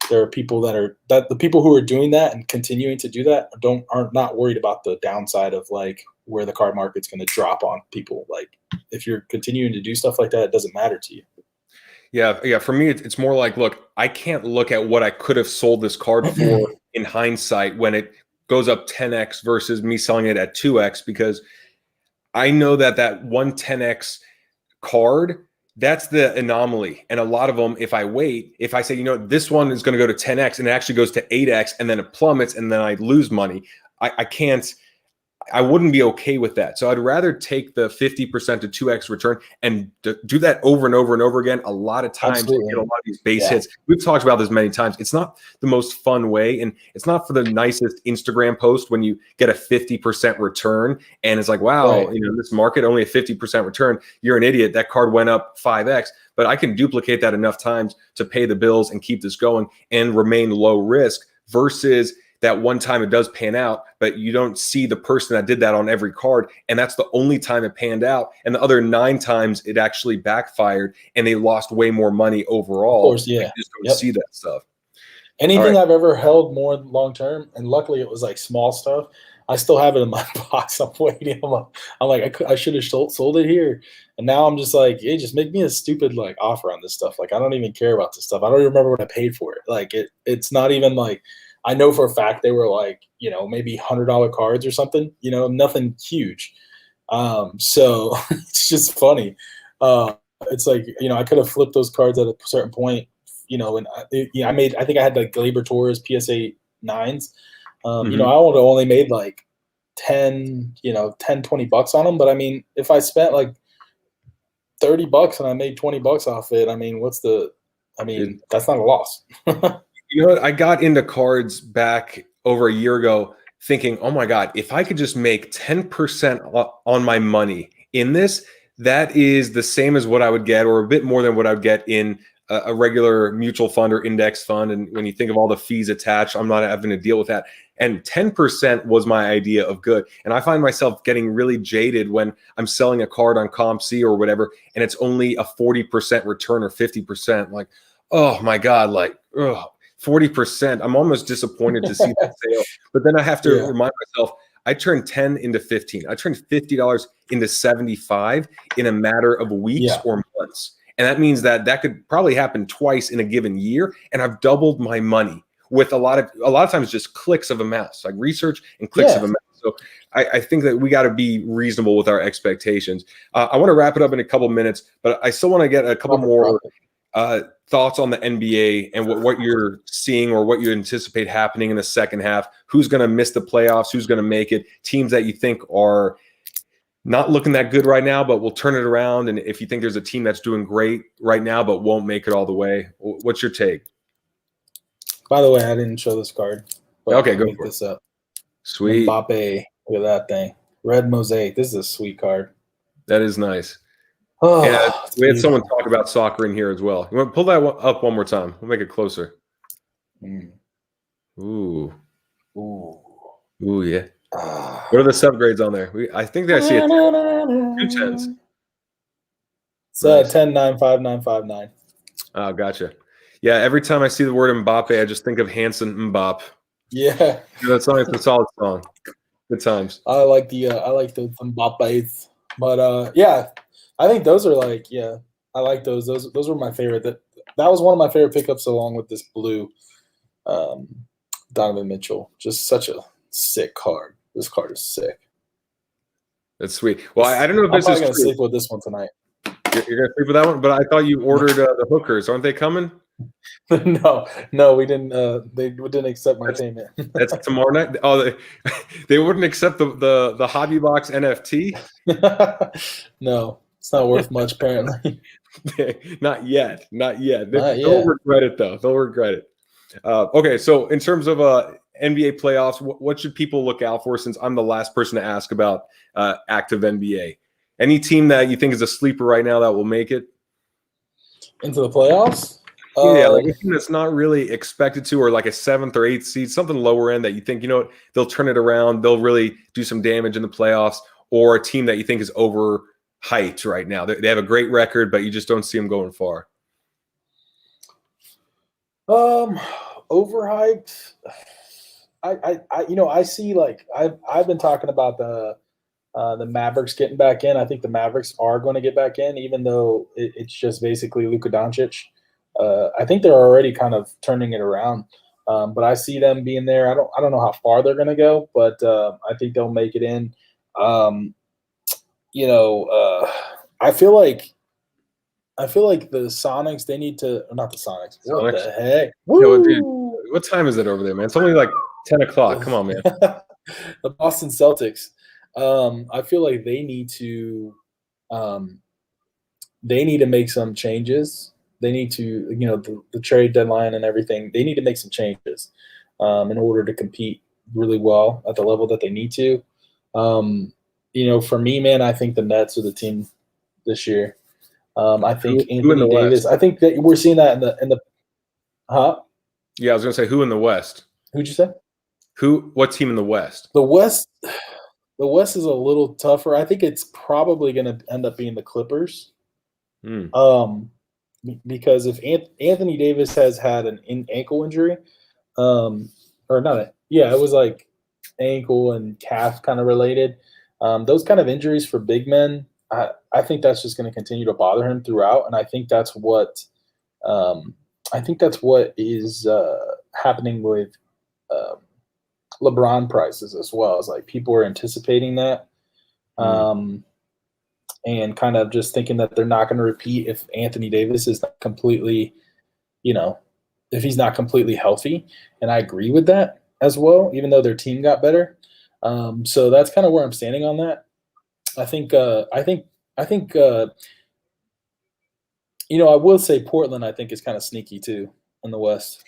there are people the people who are doing that and continuing to do that aren't not worried about the downside of like where the card market's going to drop on people. Like, if you're continuing to do stuff like that, it doesn't matter to you. Yeah. For me, it's more like, look, I can't look at what I could have sold this card for in hindsight when it goes up 10x versus me selling it at 2x, because I know that one 10x card, that's the anomaly. And a lot of them, if I wait, if I say, this one is going to go to 10x and it actually goes to 8x and then it plummets and then I lose money, I can't I wouldn't be okay with that. So I'd rather take the 50% to 2x return and do that over and over and over again. A lot of times, Absolutely. get a lot of these base hits. We've talked about this many times. It's not the most fun way, and it's not for the nicest Instagram post when you get a 50% return and it's like, wow, this market only a 50% return. You're an idiot. That card went up 5x. But I can duplicate that enough times to pay the bills and keep this going and remain low risk versus that one time it does pan out, but you don't see the person that did that on every card. And that's the only time it panned out. And the other 9 times it actually backfired and they lost way more money overall. Of course, yeah. You just don't see that stuff. Anything I've ever held more long-term, and luckily it was like small stuff, I still have it in my box. I'm waiting. I'm like, I should have sold it here. And now I'm just like, hey, just make me a stupid like offer on this stuff. Like, I don't even care about this stuff. I don't even remember what I paid for it. Like it's not even like, I know for a fact they were like, maybe $100 cards or something, nothing huge. So it's just funny. It's like, I could have flipped those cards at a certain point, and I think I had like Glaber Torres PSA 9s. I would have only made like 10, 20 bucks on them. But I mean, if I spent like $30 and I made 20 bucks off it, I mean, that's not a loss. You know what? I got into cards back over a year ago thinking, oh my God, if I could just make 10% on my money in this, that is the same as what I would get or a bit more than what I would get in a regular mutual fund or index fund. And when you think of all the fees attached, I'm not having to deal with that. And 10% was my idea of good. And I find myself getting really jaded when I'm selling a card on ComC or whatever, and it's only a 40% return or 50%. Like, oh my God, like, 40%. I'm almost disappointed to see that sale. But then I have to remind myself, I turned 10 into 15. I turned $50 into 75 in a matter of weeks or months. And that means that could probably happen twice in a given year. And I've doubled my money with a lot of times just clicks of a mouse, like research and clicks of a mouse. So I think that we got to be reasonable with our expectations. I want to wrap it up in a couple minutes, but I still want to get a couple more thoughts on the NBA and what you're seeing or what you anticipate happening in the second half. Who's going to miss the playoffs? Who's going to make it? Teams that you think are not looking that good right now, but will turn it around. And if you think there's a team that's doing great right now, but won't make it all the way, what's your take? By the way, I didn't show this card. Okay, go for this up. Sweet. Mbappe, look at that thing. Red mosaic. This is a sweet card. That is nice. Oh, and we had someone talk about soccer in here as well. You want to pull that one up one more time? We'll make it closer. Ooh, yeah. What are the subgrades on there? I think I see 2 10s. It's 10, 9, 5, 9, 5, 9. Oh, gotcha. Yeah, every time I see the word Mbappe, I just think of Hanson Mbop. Yeah. That song is a solid song. Good times. I like the Mbappes. But yeah, I think those are like, I like those. Those were my favorite. That was one of my favorite pickups along with this blue Donovan Mitchell. Just such a sick card. This card is sick. That's sweet. Well, I don't know if this is I'm going to sleep with this one tonight. You're going to sleep with that one? But I thought you ordered the hookers. Aren't they coming? No, we didn't. They didn't accept my payment. That's tomorrow night. Oh, they wouldn't accept the Hobby Box NFT. No, it's not worth much apparently. Not yet. They'll regret it though. They'll regret it. Okay, so in terms of NBA playoffs, what should people look out for? Since I'm the last person to ask about active NBA, any team that you think is a sleeper right now that will make it into the playoffs? Yeah, like a team that's not really expected to, or like a 7th or 8th seed, something lower end that you think, they'll turn it around, they'll really do some damage in the playoffs, or a team that you think is overhyped right now. They have a great record, but you just don't see them going far. Overhyped. I see like I've been talking about the Mavericks getting back in. I think the Mavericks are going to get back in, even though it's just basically Luka Doncic. I think they're already kind of turning it around, but I see them being there. I don't know how far they're going to go, but I think they'll make it in. I feel like the Sonics. They need to not the Sonics. What the heck? Yo, dude, what time is it over there, man? It's only like 10 o'clock. Come on, man. The Boston Celtics. I feel like they need to make some changes. They need to, the trade deadline and everything. They need to make some changes in order to compete really well at the level that they need to. For me, man, I think the Nets are the team this year. I think Who in the Anthony Davis. West? I think that we're seeing that in the. Huh? Yeah, I was gonna say who in the West? Who'd you say? What team in the West? The West. The West is a little tougher. I think it's probably going to end up being the Clippers. Hmm. Because if Anthony Davis has had an ankle injury, or not, it was like ankle and calf kind of related. Those kind of injuries for big men, I think that's just going to continue to bother him throughout, and I think that's what is happening with LeBron prices as well. It's like people are anticipating that. And kind of just thinking that they're not going to repeat if Anthony Davis is not completely, if he's not completely healthy. And I agree with that as well, even though their team got better. So that's kind of where I'm standing on that. I think, I will say Portland, I think, is kind of sneaky too in the West.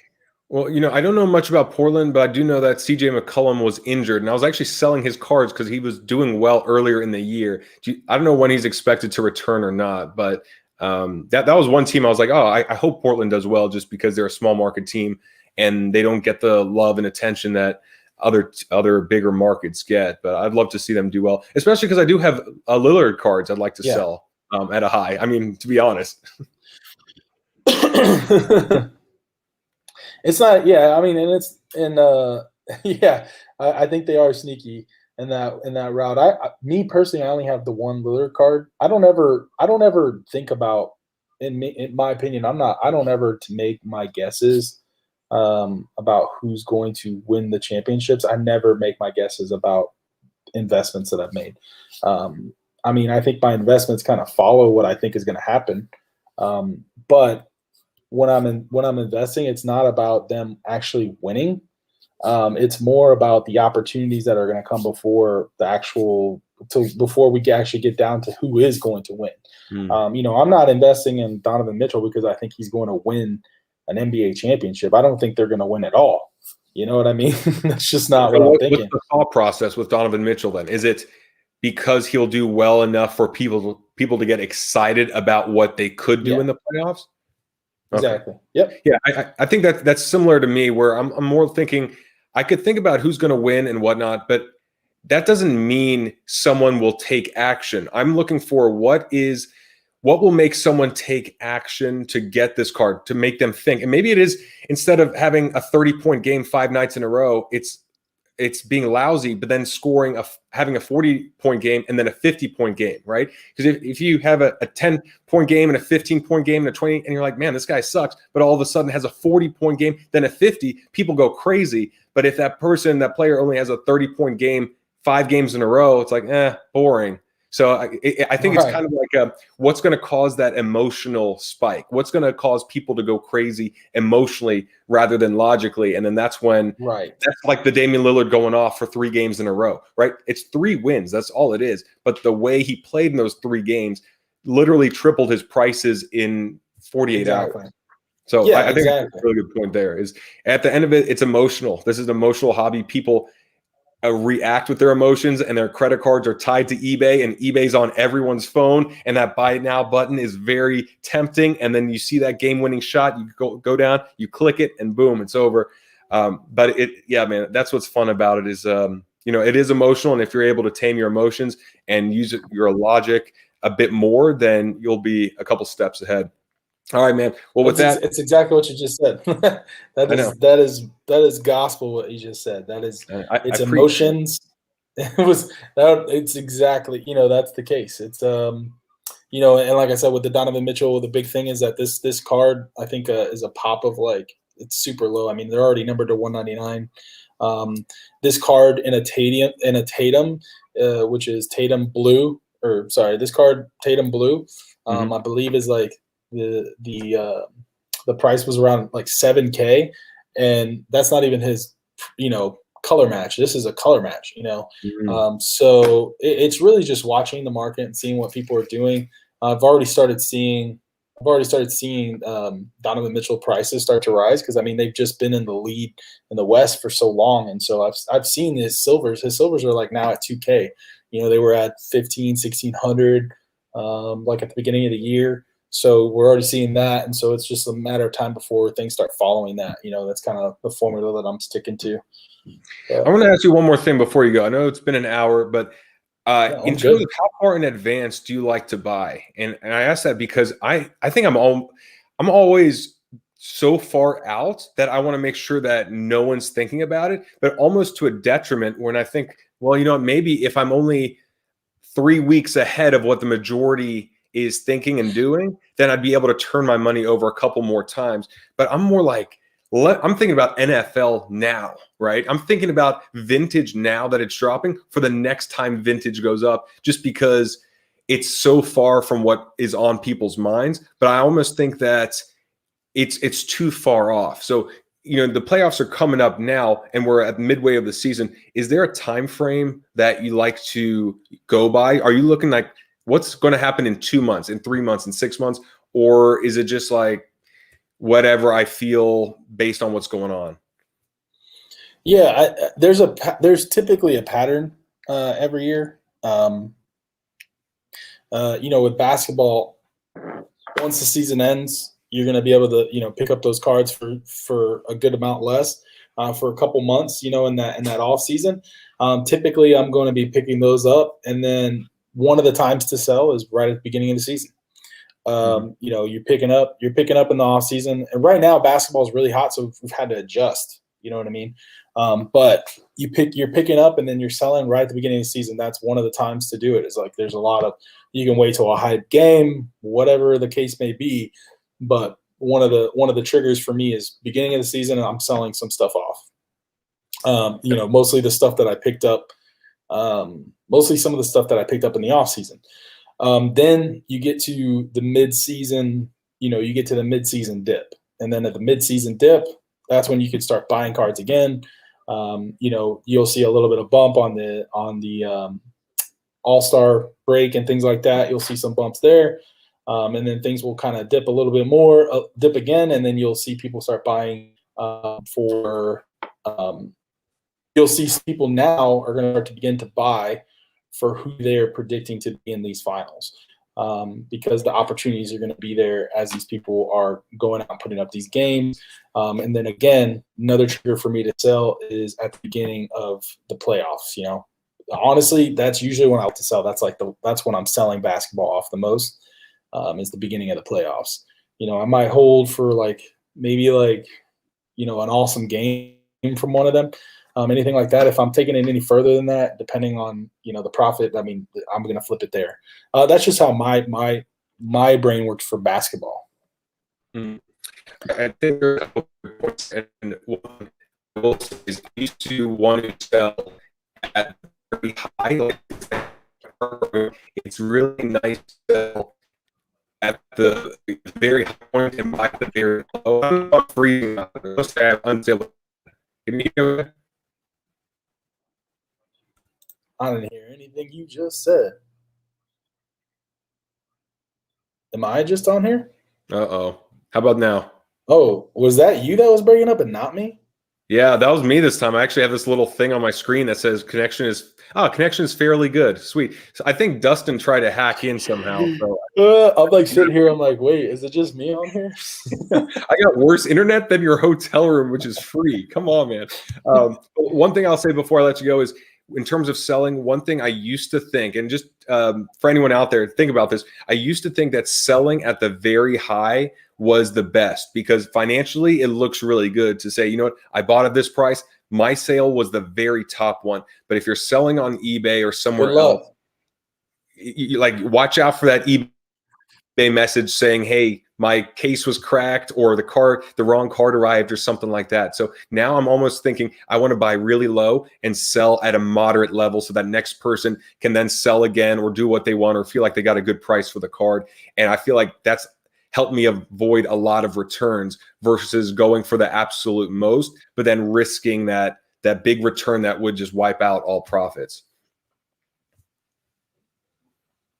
Well, I don't know much about Portland, but I do know that CJ McCollum was injured, and I was actually selling his cards because he was doing well earlier in the year. I don't know when he's expected to return or not, but that was one team I was like, oh, I hope Portland does well just because they're a small market team and they don't get the love and attention that other bigger markets get. But I'd love to see them do well, especially because I do have Lillard cards I'd like to sell at a high. I mean, to be honest. It's not, I mean, I think they are sneaky in that route. Me personally, I only have the one Lillard card. I don't ever think about, in my opinion, I don't ever to make my guesses about who's going to win the championships. I never make my guesses about investments that I've made. I mean, I think my investments kind of follow what I think is going to happen. But when I'm investing, it's not about them actually winning. It's more about the opportunities that are going to come before before we can actually get down to who is going to win. I'm not investing in Donovan Mitchell because I think he's going to win an NBA championship. I don't think they're going to win at all. You know what I mean? That's just not what I'm thinking. What's the thought process with Donovan Mitchell then? Is it because he'll do well enough for people to get excited about what they could do in the playoffs? Exactly. Yep. Yeah, I think that's similar to me, where I'm more thinking I could think about who's going to win and whatnot, but that doesn't mean someone will take action. I'm looking for what will make someone take action to get this card, to make them think. And maybe it is, instead of having a 30-point game 5 nights in a row, it's being lousy, but then having a 40-point game and then a 50-point game, right? Because if you have a 10-point game and a 15-point game and a 20, and you're like, man, this guy sucks, but all of a sudden has a 40-point game, then a 50, people go crazy. But if that player only has a 30-point game 5 games in a row, it's like, boring. So I think it's kind of like what's going to cause that emotional spike? What's going to cause people to go crazy emotionally rather than logically? And then that's when that's like the Damian Lillard going off for 3 games in a row, right? It's 3 wins. That's all it is. But the way he played in those 3 games literally tripled his prices in 48 hours. So I think that's a really good point there. Is at the end of it, it's emotional. This is an emotional hobby. People react with their emotions, and their credit cards are tied to eBay, and eBay's on everyone's phone, and that buy now button is very tempting. And then you see that game-winning shot, you go down, you click it, and boom, it's over. But man, that's what's fun about it is, it is emotional, and if you're able to tame your emotions and use your logic a bit more, then you'll be a couple steps ahead. All right, man. Well, with that, it's exactly what you just said. That is gospel what you just said. That is it's emotions. It's exactly, that's the case. It's and like I said, with the Donovan Mitchell, the big thing is that this card, I think, is a pop of, like, it's super low. I mean, they're already numbered to 199. This card in a Tatum, which is Tatum blue, this card Tatum blue, I believe is like the price was around like $7,000, and that's not even his color match. This is a color match, you know. Mhm. So it's really just watching the market and seeing what people are doing. I've already started seeing Donovan Mitchell prices start to rise because I mean they've just been in the lead in the West for so long, and so I've seen his silvers. His silvers are like now at 2K. You know, they were at 15, 1600 like at the beginning of the year. So we're already seeing that, and so it's just a matter of time before things start following that. You know, that's kind of the formula that I'm sticking to. I But want to ask you one more thing before you go. I know it's been an hour, but yeah, in I'm terms good. of how far in advance do you like to buy? And I ask that because I think I'm always so far out that I want to make sure that no one's thinking about it, but almost to a detriment when I think, well, you know, maybe if I'm only 3 weeks ahead of what the majority is thinking and doing, then I'd be able to turn my money over a couple more times. But I'm more like, I'm thinking about NFL now, right? I'm thinking about vintage now that it's dropping for the next time vintage goes up, just because it's so far from what is on people's minds. But I almost think that it's too far off. So, you know, the playoffs are coming up now and we're at midway of the season. Is there a time frame that you like to go by? Are you looking like what's going to happen in 2 months, in 3 months, in 6 months? Or is it just like whatever I feel based on what's going on? Yeah, there's typically a pattern every year. You know, with basketball, once the season ends, you're going to be able to, you know, pick up those cards for a good amount less for a couple months, you know, in that off season. Typically, I'm going to be picking those up, and then one of the times to sell is right at the beginning of the season. Mhm. You know, you're picking up in the off season, and right now basketball is really hot, so we've had to adjust. You know what I mean? But you're picking up and then you're selling right at the beginning of the season. That's one of the times to do it. Is like there's a lot of you can wait till a hype game, whatever the case may be. But one of the triggers for me is beginning of the season, and I'm selling some stuff off. You know, mostly the stuff that I picked up, mostly some of the stuff that I picked up in the off season. Then you get to the mid-season, you know, you get to the mid-season dip. And then at the mid-season dip, that's when you can start buying cards again. You know, you'll see a little bit of bump on the All-Star break and things like that. You'll see some bumps there. And then things will kind of dip a little bit more, dip again, and then you'll see people start buying for you'll see people now are going to start to begin to buy for who they're predicting to be in these finals because the opportunities are going to be there as these people are going out and putting up these games. And then again, another trigger for me to sell is at the beginning of the playoffs. You know, honestly, that's usually when I like to sell. That's when I'm selling basketball off the most is the beginning of the playoffs. You know, I might hold for maybe you know, an awesome game from one of them. Anything like that. If I'm taking it any further than that, depending on, you know, the profit, I mean, I'm going to flip it there. That's just how my brain works for basketball. Mhm. I think there's a couple of points, and one I will say is I used to want to sell at very high. It's really nice to sell at the very high point and buy at the very low. I'm not freezing out there. Let's say I have unsaleable. Can you hear me? I didn't hear anything you just said. Am I just on here? Uh-oh. How about now? Oh, was that you that was breaking up and not me? Yeah, that was me this time. I actually have this little thing on my screen that says connection is fairly good. Sweet. So I think Dustin tried to hack in somehow. So I'm like sitting here. I'm like, wait, is it just me on here? I got worse internet than your hotel room, which is free. Come on, man. One thing I'll say before I let you go is in terms of selling, one thing I used to think, and just for anyone out there, think about this. I used to think that selling at the very high was the best because financially it looks really good to say, you know what, I bought at this price. My sale was the very top one. But if you're selling on eBay or Good somewhere else, luck. you like watch out for that eBay message saying, hey, my case was cracked or the wrong card arrived or something like that. So now I'm almost thinking I want to buy really low and sell at a moderate level so that next person can then sell again or do what they want or feel like they got a good price for the card. And I feel like that's helped me avoid a lot of returns versus going for the absolute most, but then risking that that big return that would just wipe out all profits.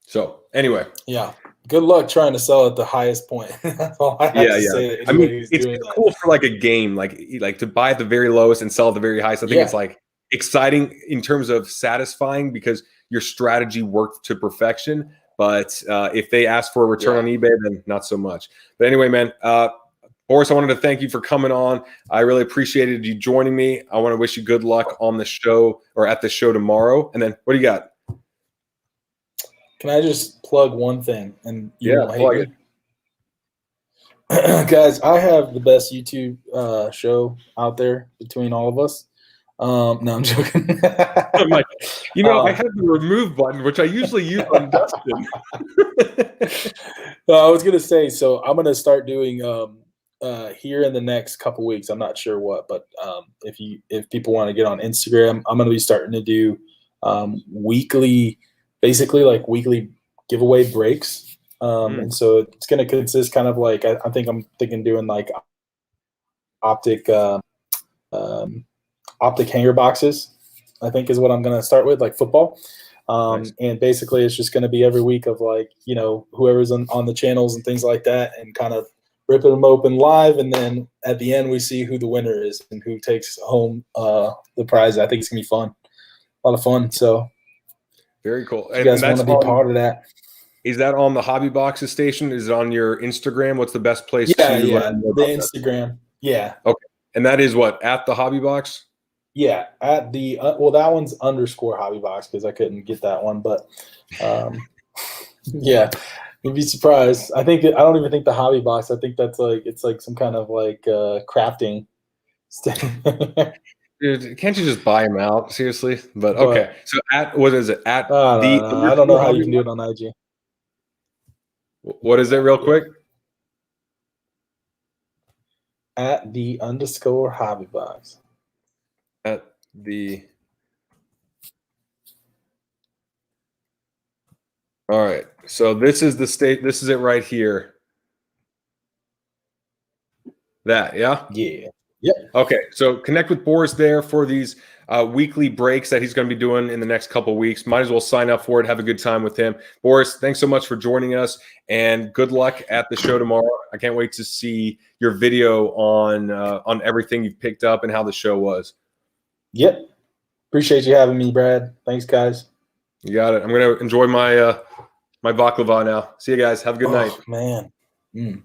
So anyway, yeah. Good luck trying to sell at the highest point. That's all I have to say to I anybody mean, who's it's doing that. cool for like a game, like to buy at the very lowest and sell at the very highest. I think it's like exciting in terms of satisfying because your strategy worked to perfection. But if they ask for a return on eBay, then not so much. But anyway, man, Borys, I wanted to thank you for coming on. I really appreciated you joining me. I want to wish you good luck on the show or at the show tomorrow. And then what do you got? Can I just plug one thing and you won't hate plug me? Guys, I have the best YouTube show out there between all of us. No, I'm joking. I'm like, I have the remove button, which I usually use on Dustin. I was gonna say, so I'm gonna start doing here in the next couple weeks. I'm not sure what, but if people want to get on Instagram, I'm gonna be starting to do weekly, basically like weekly giveaway breaks. And so it's going to consist kind of like, I'm thinking doing like optic hanger boxes, I think is what I'm going to start with, like football. Nice. And basically it's just going to be every week of like, whoever's on the channels and things like that, and kind of ripping them open live. And then at the end, we see who the winner is and who takes home the prize. I think it's going to be fun. A lot of fun. So very cool. You guys want to be part of that? Is that on the Hobby Boxes station? Is it on your Instagram? What's the best place to learn more about Instagram. That? Yeah. Okay. And that is what, at the Hobby Box? Yeah, at the that one's _ Hobby Box because I couldn't get that one, but yeah, you'd be surprised. I don't even think the Hobby Box. I think that's like it's like some kind of like crafting thing. Dude, can't you just buy them out? Seriously? But okay. So what is it? At the I don't know how you can do it on IG. What is it real quick? At the _ Hobby Box. At the. All right. So this is the state. This is it right here. That, yeah? Yeah. Yep. Okay. So connect with Borys there for these weekly breaks that he's going to be doing in the next couple of weeks. Might as well sign up for it. Have a good time with him. Borys, thanks so much for joining us, and good luck at the show tomorrow. I can't wait to see your video on everything you've picked up and how the show was. Yep. Appreciate you having me, Brad. Thanks, guys. You got it. I'm going to enjoy my my baklava now. See you guys. Have a good night. Man.